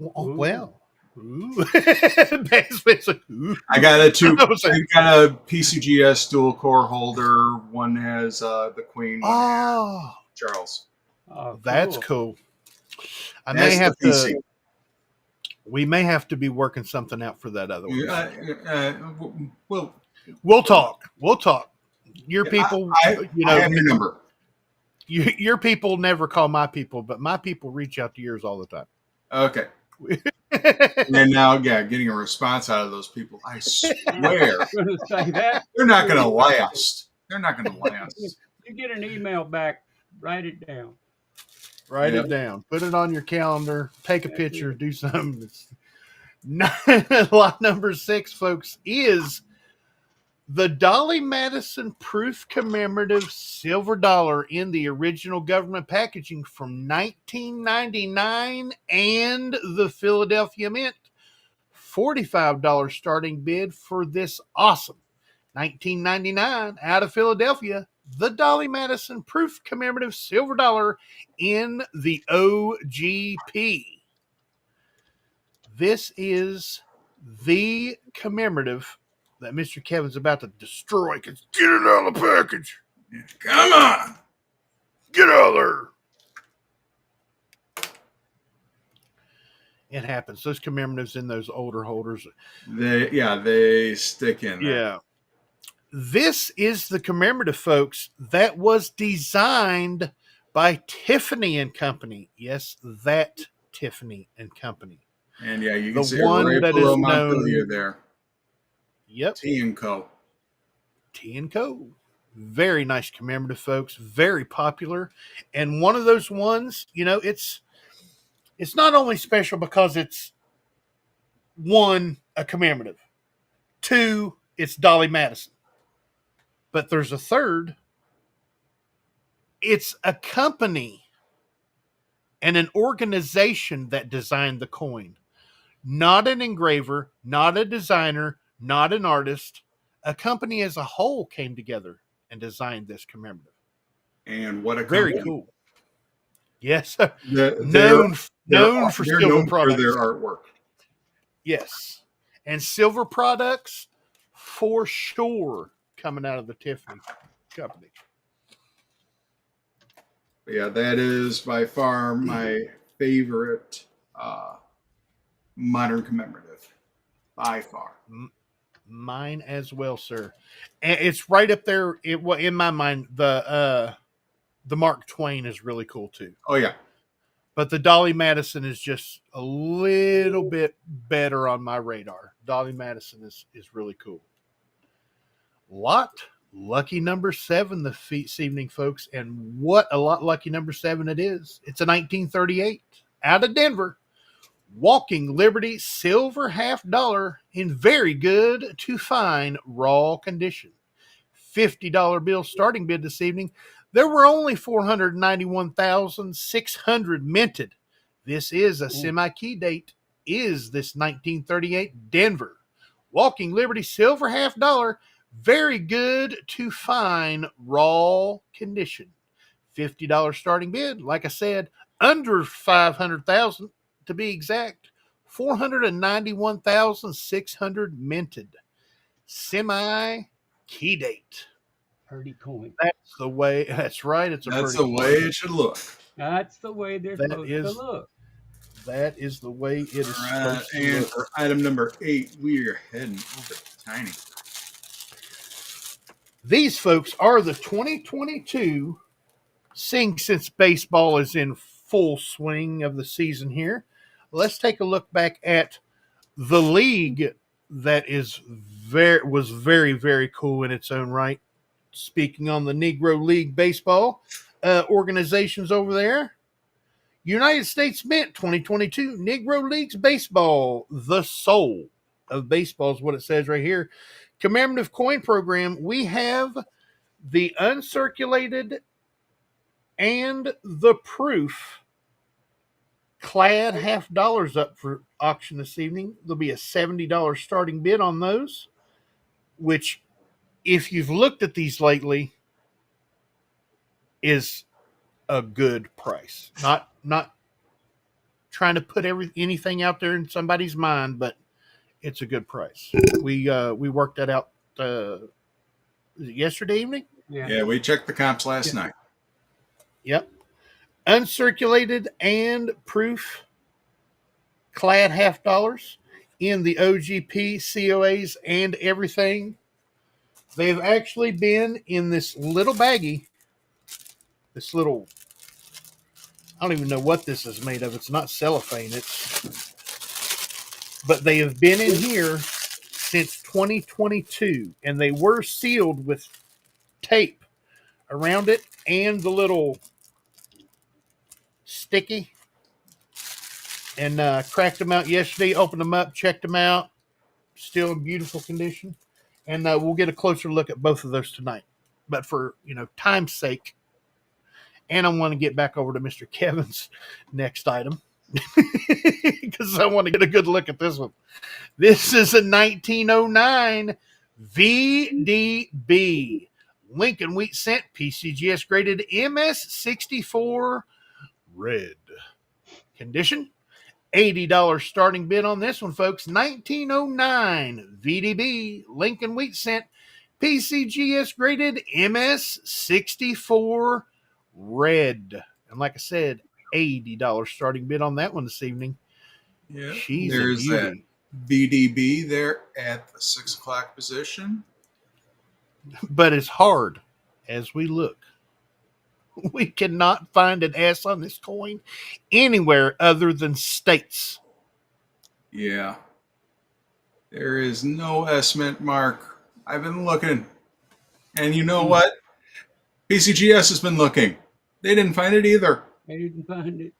Speaker 2: Well. Ooh.
Speaker 1: I got a PCGS dual core holder. One has the Queen. One has Charles.
Speaker 2: Oh, that's cool. We may have to be working something out for that other one. We'll talk. Your people,
Speaker 1: I have your number.
Speaker 2: Your people never call my people, but my people reach out to yours all the time.
Speaker 1: Okay. And now, getting a response out of those people, I swear, they're not going to last. They're not going to last.
Speaker 3: You get an email back, write it down.
Speaker 2: Write it down. Put it on your calendar. Take a picture. Do something. Lot number 6, folks, is the Dolly Madison Proof Commemorative Silver Dollar in the original government packaging from 1999 and the Philadelphia Mint. $45 starting bid for this awesome 1999 out of Philadelphia. The Dolly Madison Proof Commemorative Silver Dollar in the OGP. This is the commemorative that Mr. Kevin's about to destroy. Because get it out of the package.
Speaker 1: Come on.
Speaker 2: Get out of there. It happens. Those commemoratives in those older holders.
Speaker 1: They stick in there.
Speaker 2: Yeah. This is the commemorative, folks, that was designed by Tiffany and Company. Yes, that Tiffany and Company.
Speaker 1: And you can see one right below Montpelier there.
Speaker 2: Yep.
Speaker 1: T&Co.
Speaker 2: Very nice commemorative, folks. Very popular. And one of those ones, it's not only special because it's, 1, a commemorative. 2, it's Dolly Madison. But there's a third. It's a company and an organization that designed the coin. Not an engraver, not a designer, not an artist. A company as a whole came together and designed this commemorative.
Speaker 1: And what a company.
Speaker 2: Very cool. Yes,
Speaker 1: They're
Speaker 2: known for silver
Speaker 1: known
Speaker 2: products.
Speaker 1: for their artwork.
Speaker 2: Yes, and silver products for sure coming out of the Tiffany company.
Speaker 1: But yeah, that is by far my favorite modern commemorative, by far.
Speaker 2: Mine as well, sir. And it's right up there. In my mind, the Mark Twain is really cool too.
Speaker 1: Oh yeah,
Speaker 2: but the Dolly Madison is just a little bit better on my radar. Dolly Madison is really cool. Lucky number 7 this evening, folks. And what a lot lucky number 7 it is. It's a 1938 out of Denver. Walking Liberty silver $50 in very good to fine raw condition. $50 bill starting bid this evening. There were only 491,600 minted. This is a semi-key date. Is this 1938 Denver Walking Liberty silver $50, very good to fine raw condition. $50 starting bid. Like I said, under 500,000 to be exact. 491,600 minted. Semi-key date.
Speaker 3: Pretty coin.
Speaker 2: That's the way. That's right.
Speaker 1: That's the way it should look.
Speaker 3: That's the way they're supposed to look.
Speaker 2: That is the way it is supposed to
Speaker 1: and
Speaker 2: look.
Speaker 1: for item number 8, we are heading over to Tiny.
Speaker 2: These folks are the 2022 since baseball is in full swing of the season here. Let's take a look back at the league that was very, very cool in its own right. Speaking on the Negro League baseball organizations over there, United States Mint 2022 Negro Leagues Baseball, the soul of baseball is what it says right here. Commemorative coin program, we have the uncirculated and the proof clad $50 up for auction this evening. There'll be a $70 starting bid on those, which, if you've looked at these lately, is a good price. Not trying to put anything out there in somebody's mind, but it's a good price. We worked that out yesterday evening.
Speaker 1: Yeah, we checked the comps last night.
Speaker 2: Yep. Uncirculated and proof clad $50 in the OGP, COAs, and everything. They've actually been in this little baggie. This little, I don't even know what this is made of. It's not cellophane. But they have been in here since 2022, and they were sealed with tape around it and the little sticky, and cracked them out yesterday, opened them up, checked them out, still in beautiful condition. And we'll get a closer look at both of those tonight. But for time's sake, and I want to get back over to Mr. Kevin's next item because I want to get a good look at this one. This is a 1909 VDB Lincoln Wheat Cent PCGS graded MS64 red condition. $80 starting bid on this one, folks. 1909 VDB Lincoln Wheat Cent PCGS graded MS64 red. And like I said, $80 starting bid on that one this evening.
Speaker 1: Yeah,
Speaker 2: She's
Speaker 1: there's that VDB there at the 6 o'clock position.
Speaker 2: But as hard as we look, we cannot find an S on this coin anywhere other than States.
Speaker 1: Yeah. There is no S mint mark. I've been looking. And you know what? PCGS has been looking. They didn't find it either.
Speaker 3: They didn't find it.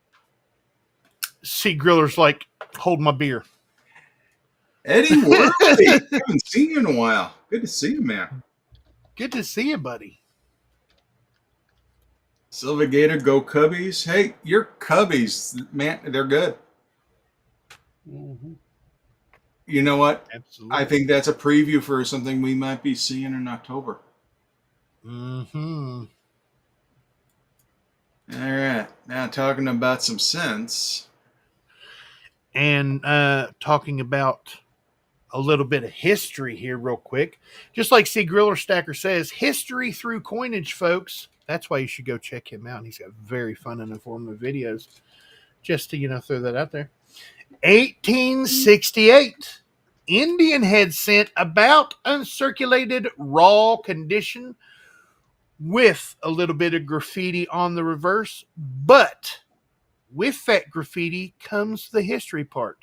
Speaker 2: Sea Griller's like, hold my beer.
Speaker 1: Eddie Worley, haven't seen you in a while. Good to see you, man.
Speaker 2: Good to see you, buddy.
Speaker 1: Silva Gator, go Cubbies. Hey, your Cubbies, man, they're good.
Speaker 3: Mm-hmm.
Speaker 1: You know what?
Speaker 2: Absolutely.
Speaker 1: I think that's a preview for something we might be seeing in October.
Speaker 2: Mm-hmm.
Speaker 1: All right. Now talking about some sense.
Speaker 2: And talking about a little bit of history here real quick. Just like C. Griller Stacker says, history through coinage, folks. That's why you should go check him out. He's got very fun and informative videos. Just to, throw that out there. 1868. Indian head sent about uncirculated raw condition with a little bit of graffiti on the reverse, but with that graffiti comes the history part.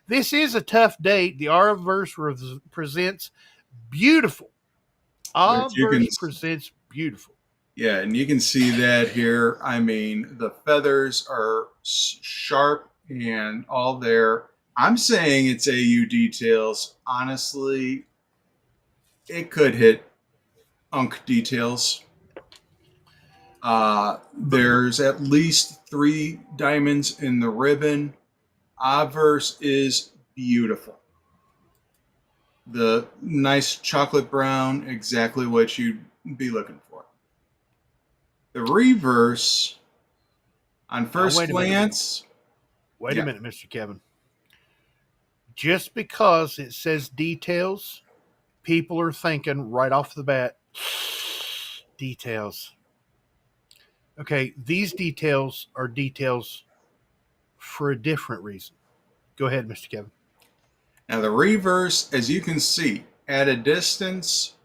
Speaker 2: This is a tough date. The Arverse presents beautiful. Arverse presents beautiful.
Speaker 1: Yeah, and you can see that here. I mean, the feathers are sharp and all there. I'm saying it's AU details. Honestly, it could hit Unk details. There's at least 3 diamonds in the ribbon. Obverse is beautiful. The nice chocolate brown, exactly what you'd be looking for. The reverse, on first glance...
Speaker 2: Wait a minute, Mr. Kevin. Just because it says details, people are thinking right off the bat, details. Okay, these details are details for a different reason. Go ahead, Mr. Kevin.
Speaker 1: Now, the reverse, as you can see, at a distance,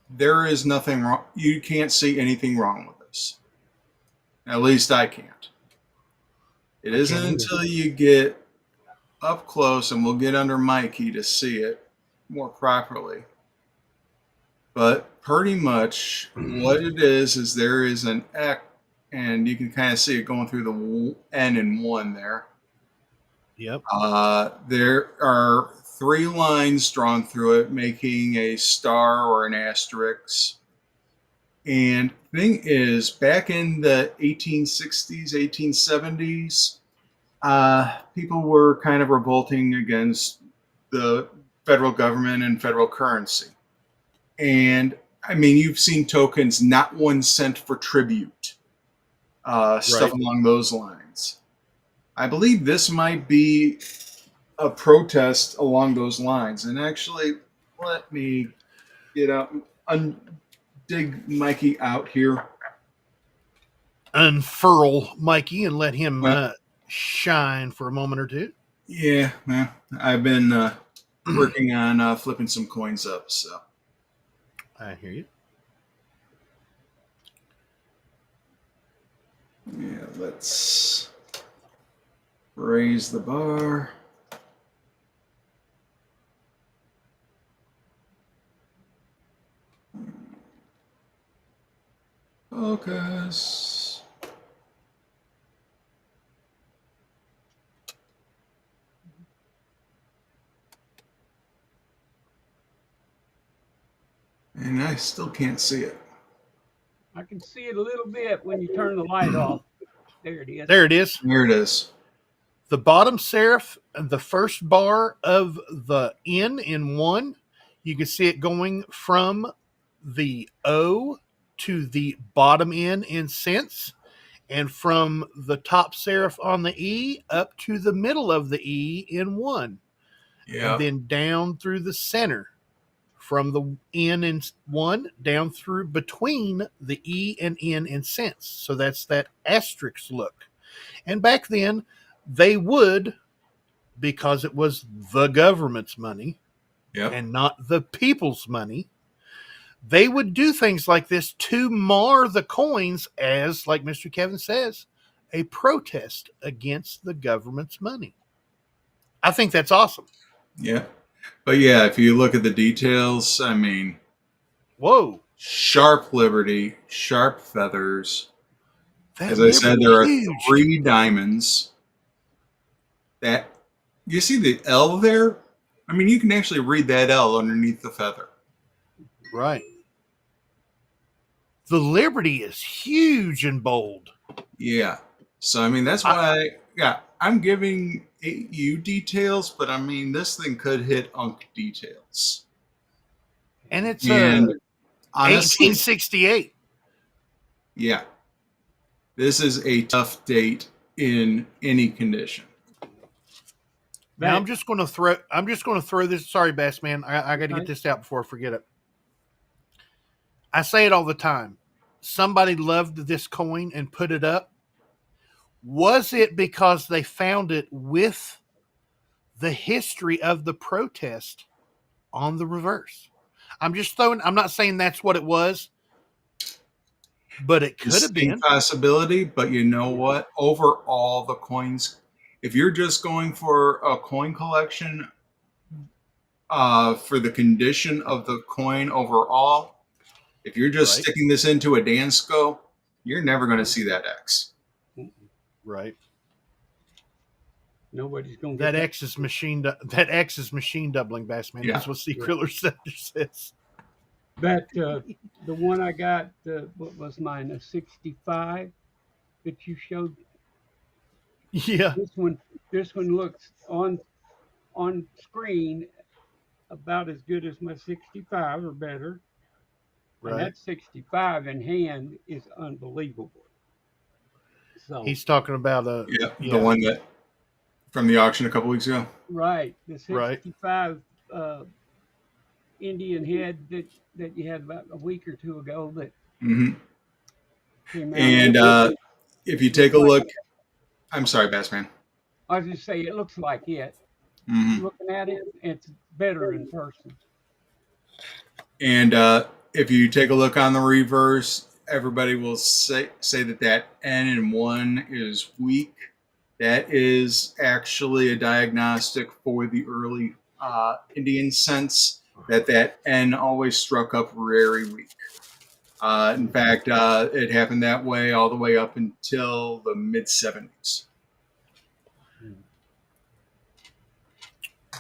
Speaker 1: there is nothing wrong. You can't see anything wrong with this. At least I can't. It isn't until you get up close, and we'll get under Mikey to see it more properly. But pretty much what it is there is an X, and you can kind of see it going through the N in 1 there.
Speaker 2: Yep.
Speaker 1: There are 3 lines drawn through it, making a star or an asterisk. And the thing is, back in the 1860s, 1870s, people were kind of revolting against the federal government and federal currency. And, I mean, you've seen tokens, not 1 cent for tribute, stuff along those lines. I believe this might be a protest along those lines. And actually, let me get out, dig Mikey out here.
Speaker 2: Unfurl Mikey and let him shine for a moment or two.
Speaker 1: Yeah, I've been working on flipping some coins up, so.
Speaker 2: I hear you.
Speaker 1: Yeah, let's raise the bar. Focus. And I still can't see it.
Speaker 3: I can see it a little bit when you turn the light off. There it is.
Speaker 2: There it is.
Speaker 1: There it is.
Speaker 2: The bottom serif, the first bar of the N in 1, you can see it going from the O to the bottom N in cents, and from the top serif on the E up to the middle of the E in 1.
Speaker 1: Yeah.
Speaker 2: And then down through the center. From the N in 1 down through between the E and N in cents. So that's that asterisk look. And back then, they would, because it was the government's money and not the people's money, they would do things like this to mar the coins as, like Mr. Kevin says, a protest against the government's money. I think that's awesome.
Speaker 1: Yeah. But yeah, if you look at the details, I mean,
Speaker 2: whoa,
Speaker 1: sharp liberty, sharp feathers. As I said, there are 3 diamonds. That you see the L there? I mean, you can actually read that L underneath the feather.
Speaker 2: Right. The liberty is huge and bold.
Speaker 1: Yeah. So I mean, that's why I'm giving you details, but I mean, this thing could hit Unk details.
Speaker 2: And it's honestly, 1868.
Speaker 1: Yeah. This is a tough date in any condition.
Speaker 2: Now I'm just going to throw this. Sorry, Bassman. I got to get this out before I forget it. I say it all the time. Somebody loved this coin and put it up. Was it because they found it with the history of the protest on the reverse? I'm not saying that's what it was, but it could have been.
Speaker 1: Possibility, but you know what? Overall, the coins, if you're just going for a coin collection, for the condition of the coin overall, if you're just sticking this into a Dansco, you're never going to see that X.
Speaker 2: Right.
Speaker 3: Nobody's going to
Speaker 2: that X is machine. That X is machine doubling, Bassman. Yeah. That's what C. Kriller says.
Speaker 3: That the one I got, what was mine? A 65 that you showed.
Speaker 2: Yeah.
Speaker 3: This one looks on screen about as good as my 65 or better. Right. And that 65 in hand is unbelievable. So
Speaker 2: he's talking about
Speaker 1: the one that from the auction a couple weeks ago.
Speaker 3: Right. The 65 Indian head that you had about a week or two ago that came out.
Speaker 1: And if you take a look, I'm sorry, Bassman.
Speaker 3: I was just saying, it looks like it. Looking at it, it's better in person.
Speaker 1: And if you take a look on the reverse, everybody will say that N in 1 is weak. That is actually a diagnostic for the early Indian sense that N always struck up very weak. In fact, it happened that way all the way up until the mid-70s.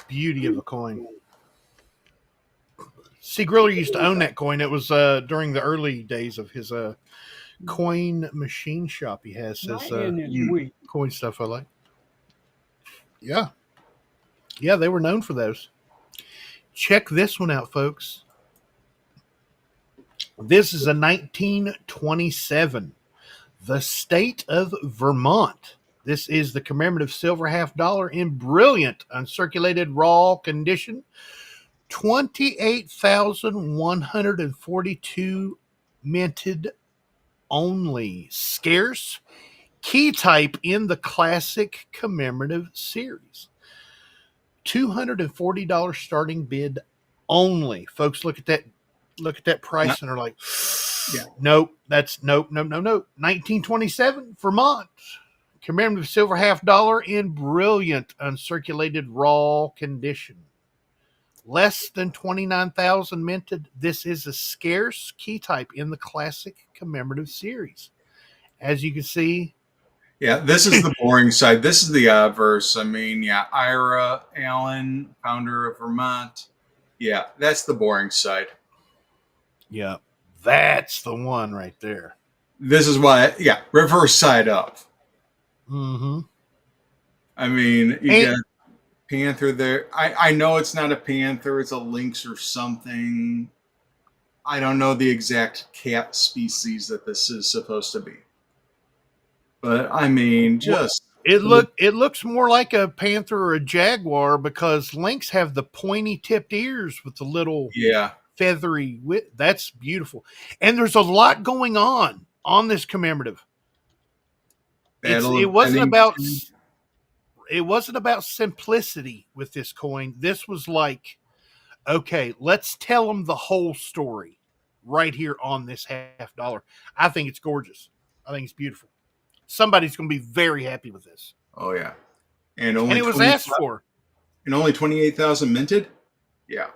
Speaker 2: Beauty of a coin. C. Griller used to own that coin. It was during the early days of his coin machine shop. He has his coin stuff I like. Yeah. Yeah, they were known for those. Check this one out, folks. This is a 1927. The state of Vermont. This is the commemorative silver $50 in brilliant uncirculated raw condition. 28,142 minted only. Scarce. Key type in the classic commemorative series. $240 starting bid only. Folks, look at that price and are like, nope, that's nope. 1927, Vermont. Commemorative silver $50 in brilliant uncirculated raw condition. Less than 29,000 minted. This is a scarce key type in the classic commemorative series. As you can see.
Speaker 1: Yeah, this is the boring side. This is the obverse. I mean, Ira Allen, founder of Vermont. Yeah, that's the boring side.
Speaker 2: Yeah, that's the one right there.
Speaker 1: This is why, reverse side up.
Speaker 2: Mm-hmm.
Speaker 1: I mean, you got Panther there. I know it's not a Panther. It's a lynx or something. I don't know the exact cat species that this is supposed to be. But I mean,
Speaker 2: it looks more like a panther or a jaguar because lynx have the pointy tipped ears with the little feathery. That's beautiful, and there's a lot going on this commemorative. It wasn't about simplicity with this coin. This was like, okay, let's tell them the whole story right here on this $50. I think it's gorgeous. I think it's beautiful. Somebody's going to be very happy with this.
Speaker 1: Oh, yeah.
Speaker 2: And it was asked for.
Speaker 1: And only 28,000 minted? Yeah.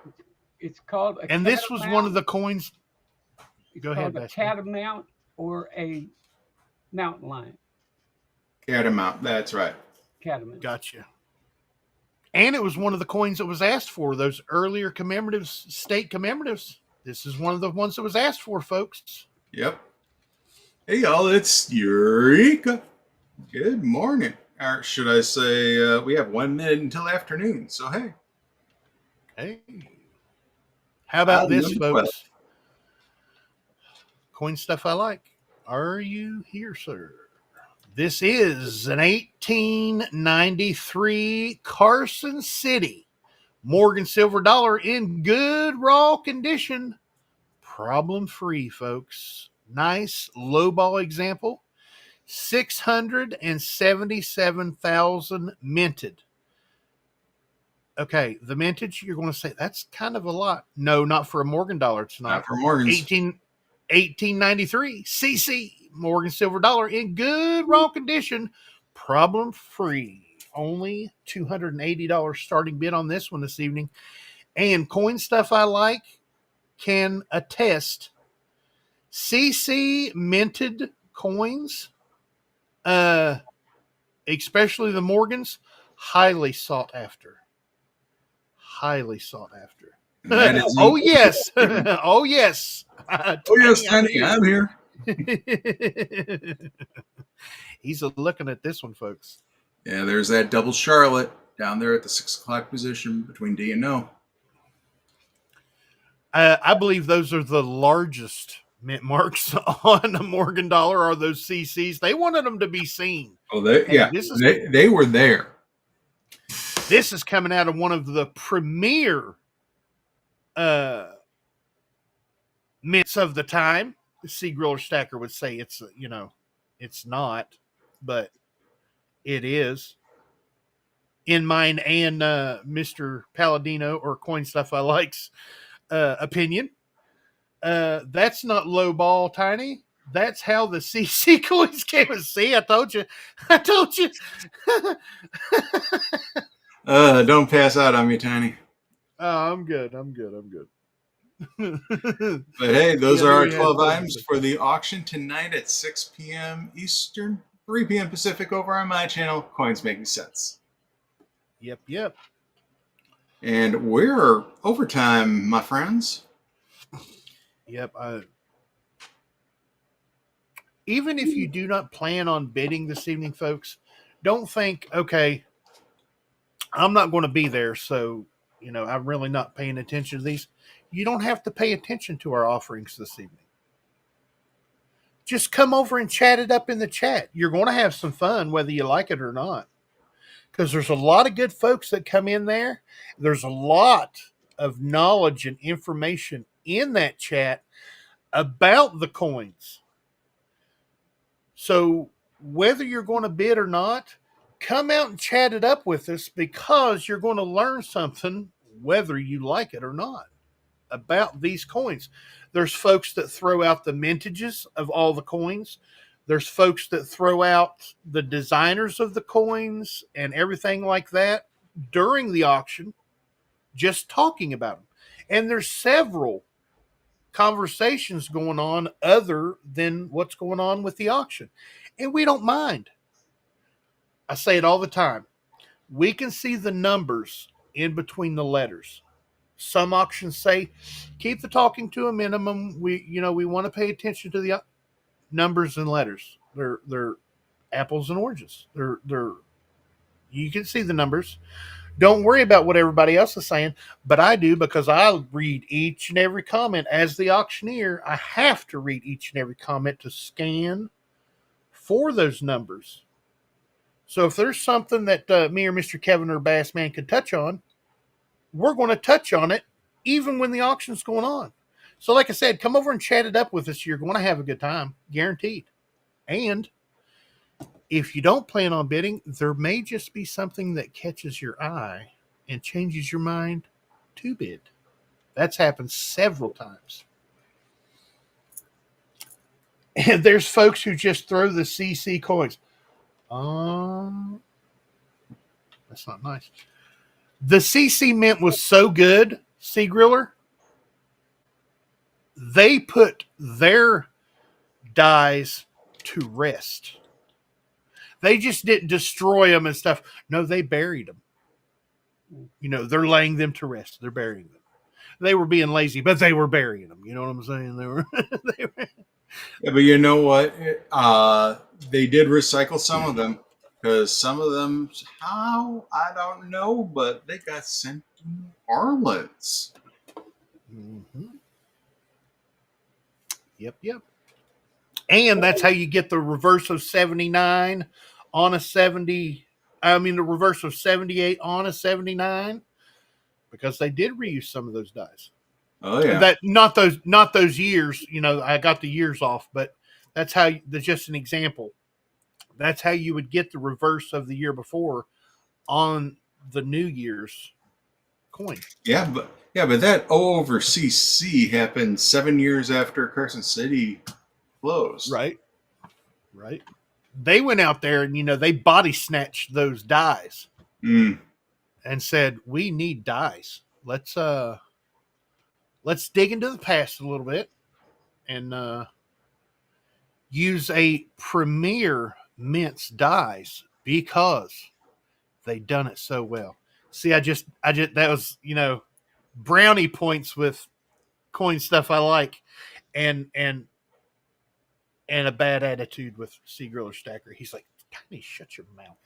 Speaker 3: It's called
Speaker 2: a this was one of the coins.
Speaker 3: Go ahead, a catamount or a mountain lion.
Speaker 1: Catamount, that's right.
Speaker 3: Catamount.
Speaker 2: Gotcha. And it was one of the coins that was asked for, those earlier commemoratives, state commemoratives. This is one of the ones that was asked for, folks.
Speaker 1: Yep. Hey, y'all, it's Eureka. Good morning. Or should I say, we have 1 minute until afternoon, so hey.
Speaker 2: Hey. How about this, folks? Coin stuff I like. Are you here, sir? This is an 1893 Carson City Morgan silver dollar in good raw condition. Problem free, folks. Nice low ball example. 677,000 minted. Okay, the mintage, you're going to say, that's kind of a lot. No, not for a Morgan dollar tonight.
Speaker 1: Not for Morgan's.
Speaker 2: 1893 CC Morgan silver dollar in good raw condition, problem free. Only $280 starting bid on this one this evening. And Coin Stuff I Like can attest CC minted coins, especially the Morgans, highly sought after. Highly sought after. Oh, yes. Oh, yes.
Speaker 1: Oh, yes, Tiny, I'm here.
Speaker 2: He's looking at this one, folks.
Speaker 1: Yeah, there's that double Charlotte down there at the 6 o'clock position between D and O.
Speaker 2: I believe those are the largest mint marks on a Morgan dollar are those CCs. They wanted them to be seen.
Speaker 1: Oh, they were there.
Speaker 2: This is coming out of one of the premier mints of the time. The C Griller Stacker would say it's not, but it is. In mine and Mr. Palladino or Coin Stuff I Like's opinion. That's not low ball, Tiny. That's how the CC coins came. See, I told you.
Speaker 1: Don't pass out on me, Tiny.
Speaker 2: I'm good.
Speaker 1: But hey, those are our 12 items for the auction tonight at 6 p.m. Eastern, 3 p.m. Pacific over on my channel, Coins Making Sense.
Speaker 2: Yep.
Speaker 1: And we're overtime, my friends.
Speaker 2: Yep. Even if you do not plan on bidding this evening, folks, don't think, okay, I'm not going to be there, so, I'm really not paying attention to these. You don't have to pay attention to our offerings this evening. Just come over and chat it up in the chat. You're going to have some fun, whether you like it or not. Because there's a lot of good folks that come in there. There's a lot of knowledge and information in that chat about the coins. So whether you're going to bid or not, come out and chat it up with us, because you're going to learn something, whether you like it or not, about these coins. There's folks that throw out the mintages of all the coins. There's folks that throw out the designers of the coins and everything like that during the auction, just talking about them. And there's several conversations going on other than what's going on with the auction. And we don't mind. I say it all the time. We can see the numbers in between the letters. Some auctions say, keep the talking to a minimum. We want to pay attention to the numbers and letters. They're apples and oranges. You can see the numbers. Don't worry about what everybody else is saying, but I do, because I read each and every comment as the auctioneer. I have to read each and every comment to scan for those numbers. So if there's something that me or Mr. Kevin or Bassman could touch on, we're going to touch on it even when the auction's going on. So like I said, come over and chat it up with us. You're going to have a good time, guaranteed. And if you don't plan on bidding, there may just be something that catches your eye and changes your mind to bid. That's happened several times. And there's folks who just throw the CC coins. That's not nice. The CC mint was so good, C Griller, they put their dies to rest. They just didn't destroy them and stuff. No, they buried them. They're laying them to rest. They're burying them. They were being lazy, but they were burying them. You know what I'm saying? They were.
Speaker 1: Yeah, but you know what? They did recycle some of them, because some of them, how? I don't know, but they got sent to New Orleans.
Speaker 2: Mm-hmm. Yep. And that's how you get the reverse of 79 on a 70. I mean, the reverse of 78 on a 79, because they did reuse some of those dies.
Speaker 1: Oh yeah.
Speaker 2: That not those years. You know, I got the years off, but that's how. That's just an example. That's how you would get the reverse of the year before on the New Year's coin.
Speaker 1: Yeah, but that O over CC happened 7 years after Carson City closed.
Speaker 2: Right. They went out there and they body snatched those dies and said, "We need dies. Let's dig into the past a little bit and use a premier mints dies because they done it so well." See, I just that was brownie points with coin stuff I like, and a bad attitude with Sea Griller Stacker. He's like, "Tiny, shut your mouth."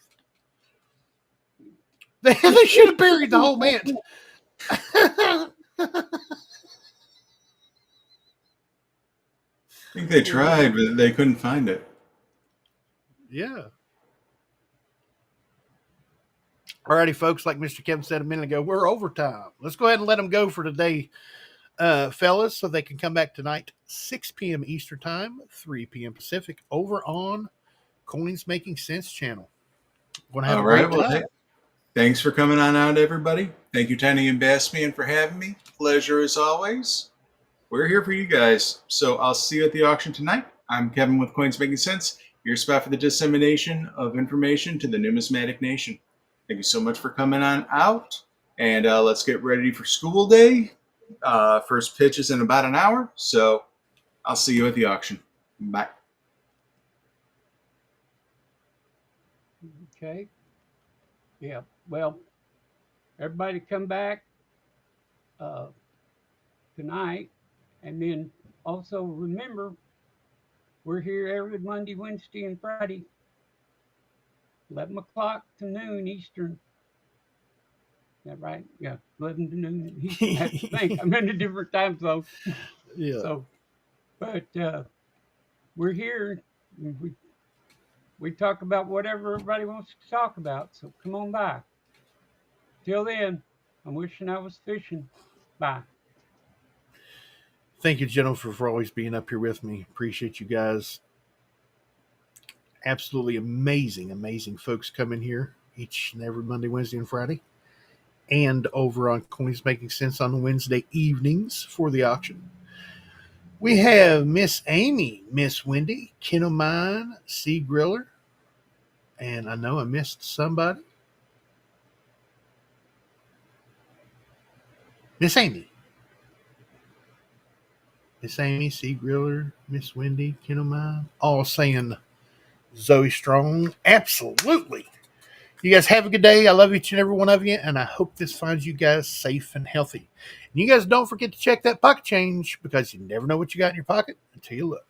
Speaker 2: They should have buried the whole mint.
Speaker 1: I think they tried, but they couldn't find it.
Speaker 2: Yeah. Alrighty, folks, like Mr. Kevin said a minute ago, we're overtime. Let's go ahead and let them go for today, fellas, so they can come back tonight, 6 p.m. Eastern Time, 3 p.m. Pacific, over on Coins Making Sense channel.
Speaker 1: All right. Well, hey, thanks for coming on out, everybody. Thank you, Tiny and Bassman, for having me. Pleasure as always. We're here for you guys. So I'll see you at the auction tonight. I'm Kevin with Coins Making Sense, your spot for the dissemination of information to the numismatic nation. Thank you so much for coming on out. And let's get ready for school day. First pitch is in about an hour. So I'll see you at the auction. Bye.
Speaker 3: Okay. Yeah. Well, everybody come back tonight. And then also remember, we're here every Monday, Wednesday, and Friday, 11 o'clock to noon Eastern. Is that right? Yeah, 11 to noon Eastern. I have to think. I'm in a different time zone.
Speaker 2: Yeah.
Speaker 3: So, but we're here. We talk about whatever everybody wants to talk about. So come on by. Till then, I'm wishing I was fishing. Bye.
Speaker 2: Thank you, Jennifer, for always being up here with me. Appreciate you guys. Absolutely amazing folks come in here each and every Monday, Wednesday, and Friday. And over on Coins Making Sense on Wednesday evenings for the auction. We have Miss Amy, Miss Wendy, Ken O'Mine, Sea Griller, and I know I missed somebody. Miss Amy, Sea Griller, Miss Wendy, Ken O'Mine, all saying Zoey Strong. Absolutely. You guys have a good day. I love each and every one of you, and I hope this finds you guys safe and healthy. And you guys don't forget to check that pocket change, because you never know what you got in your pocket until you look.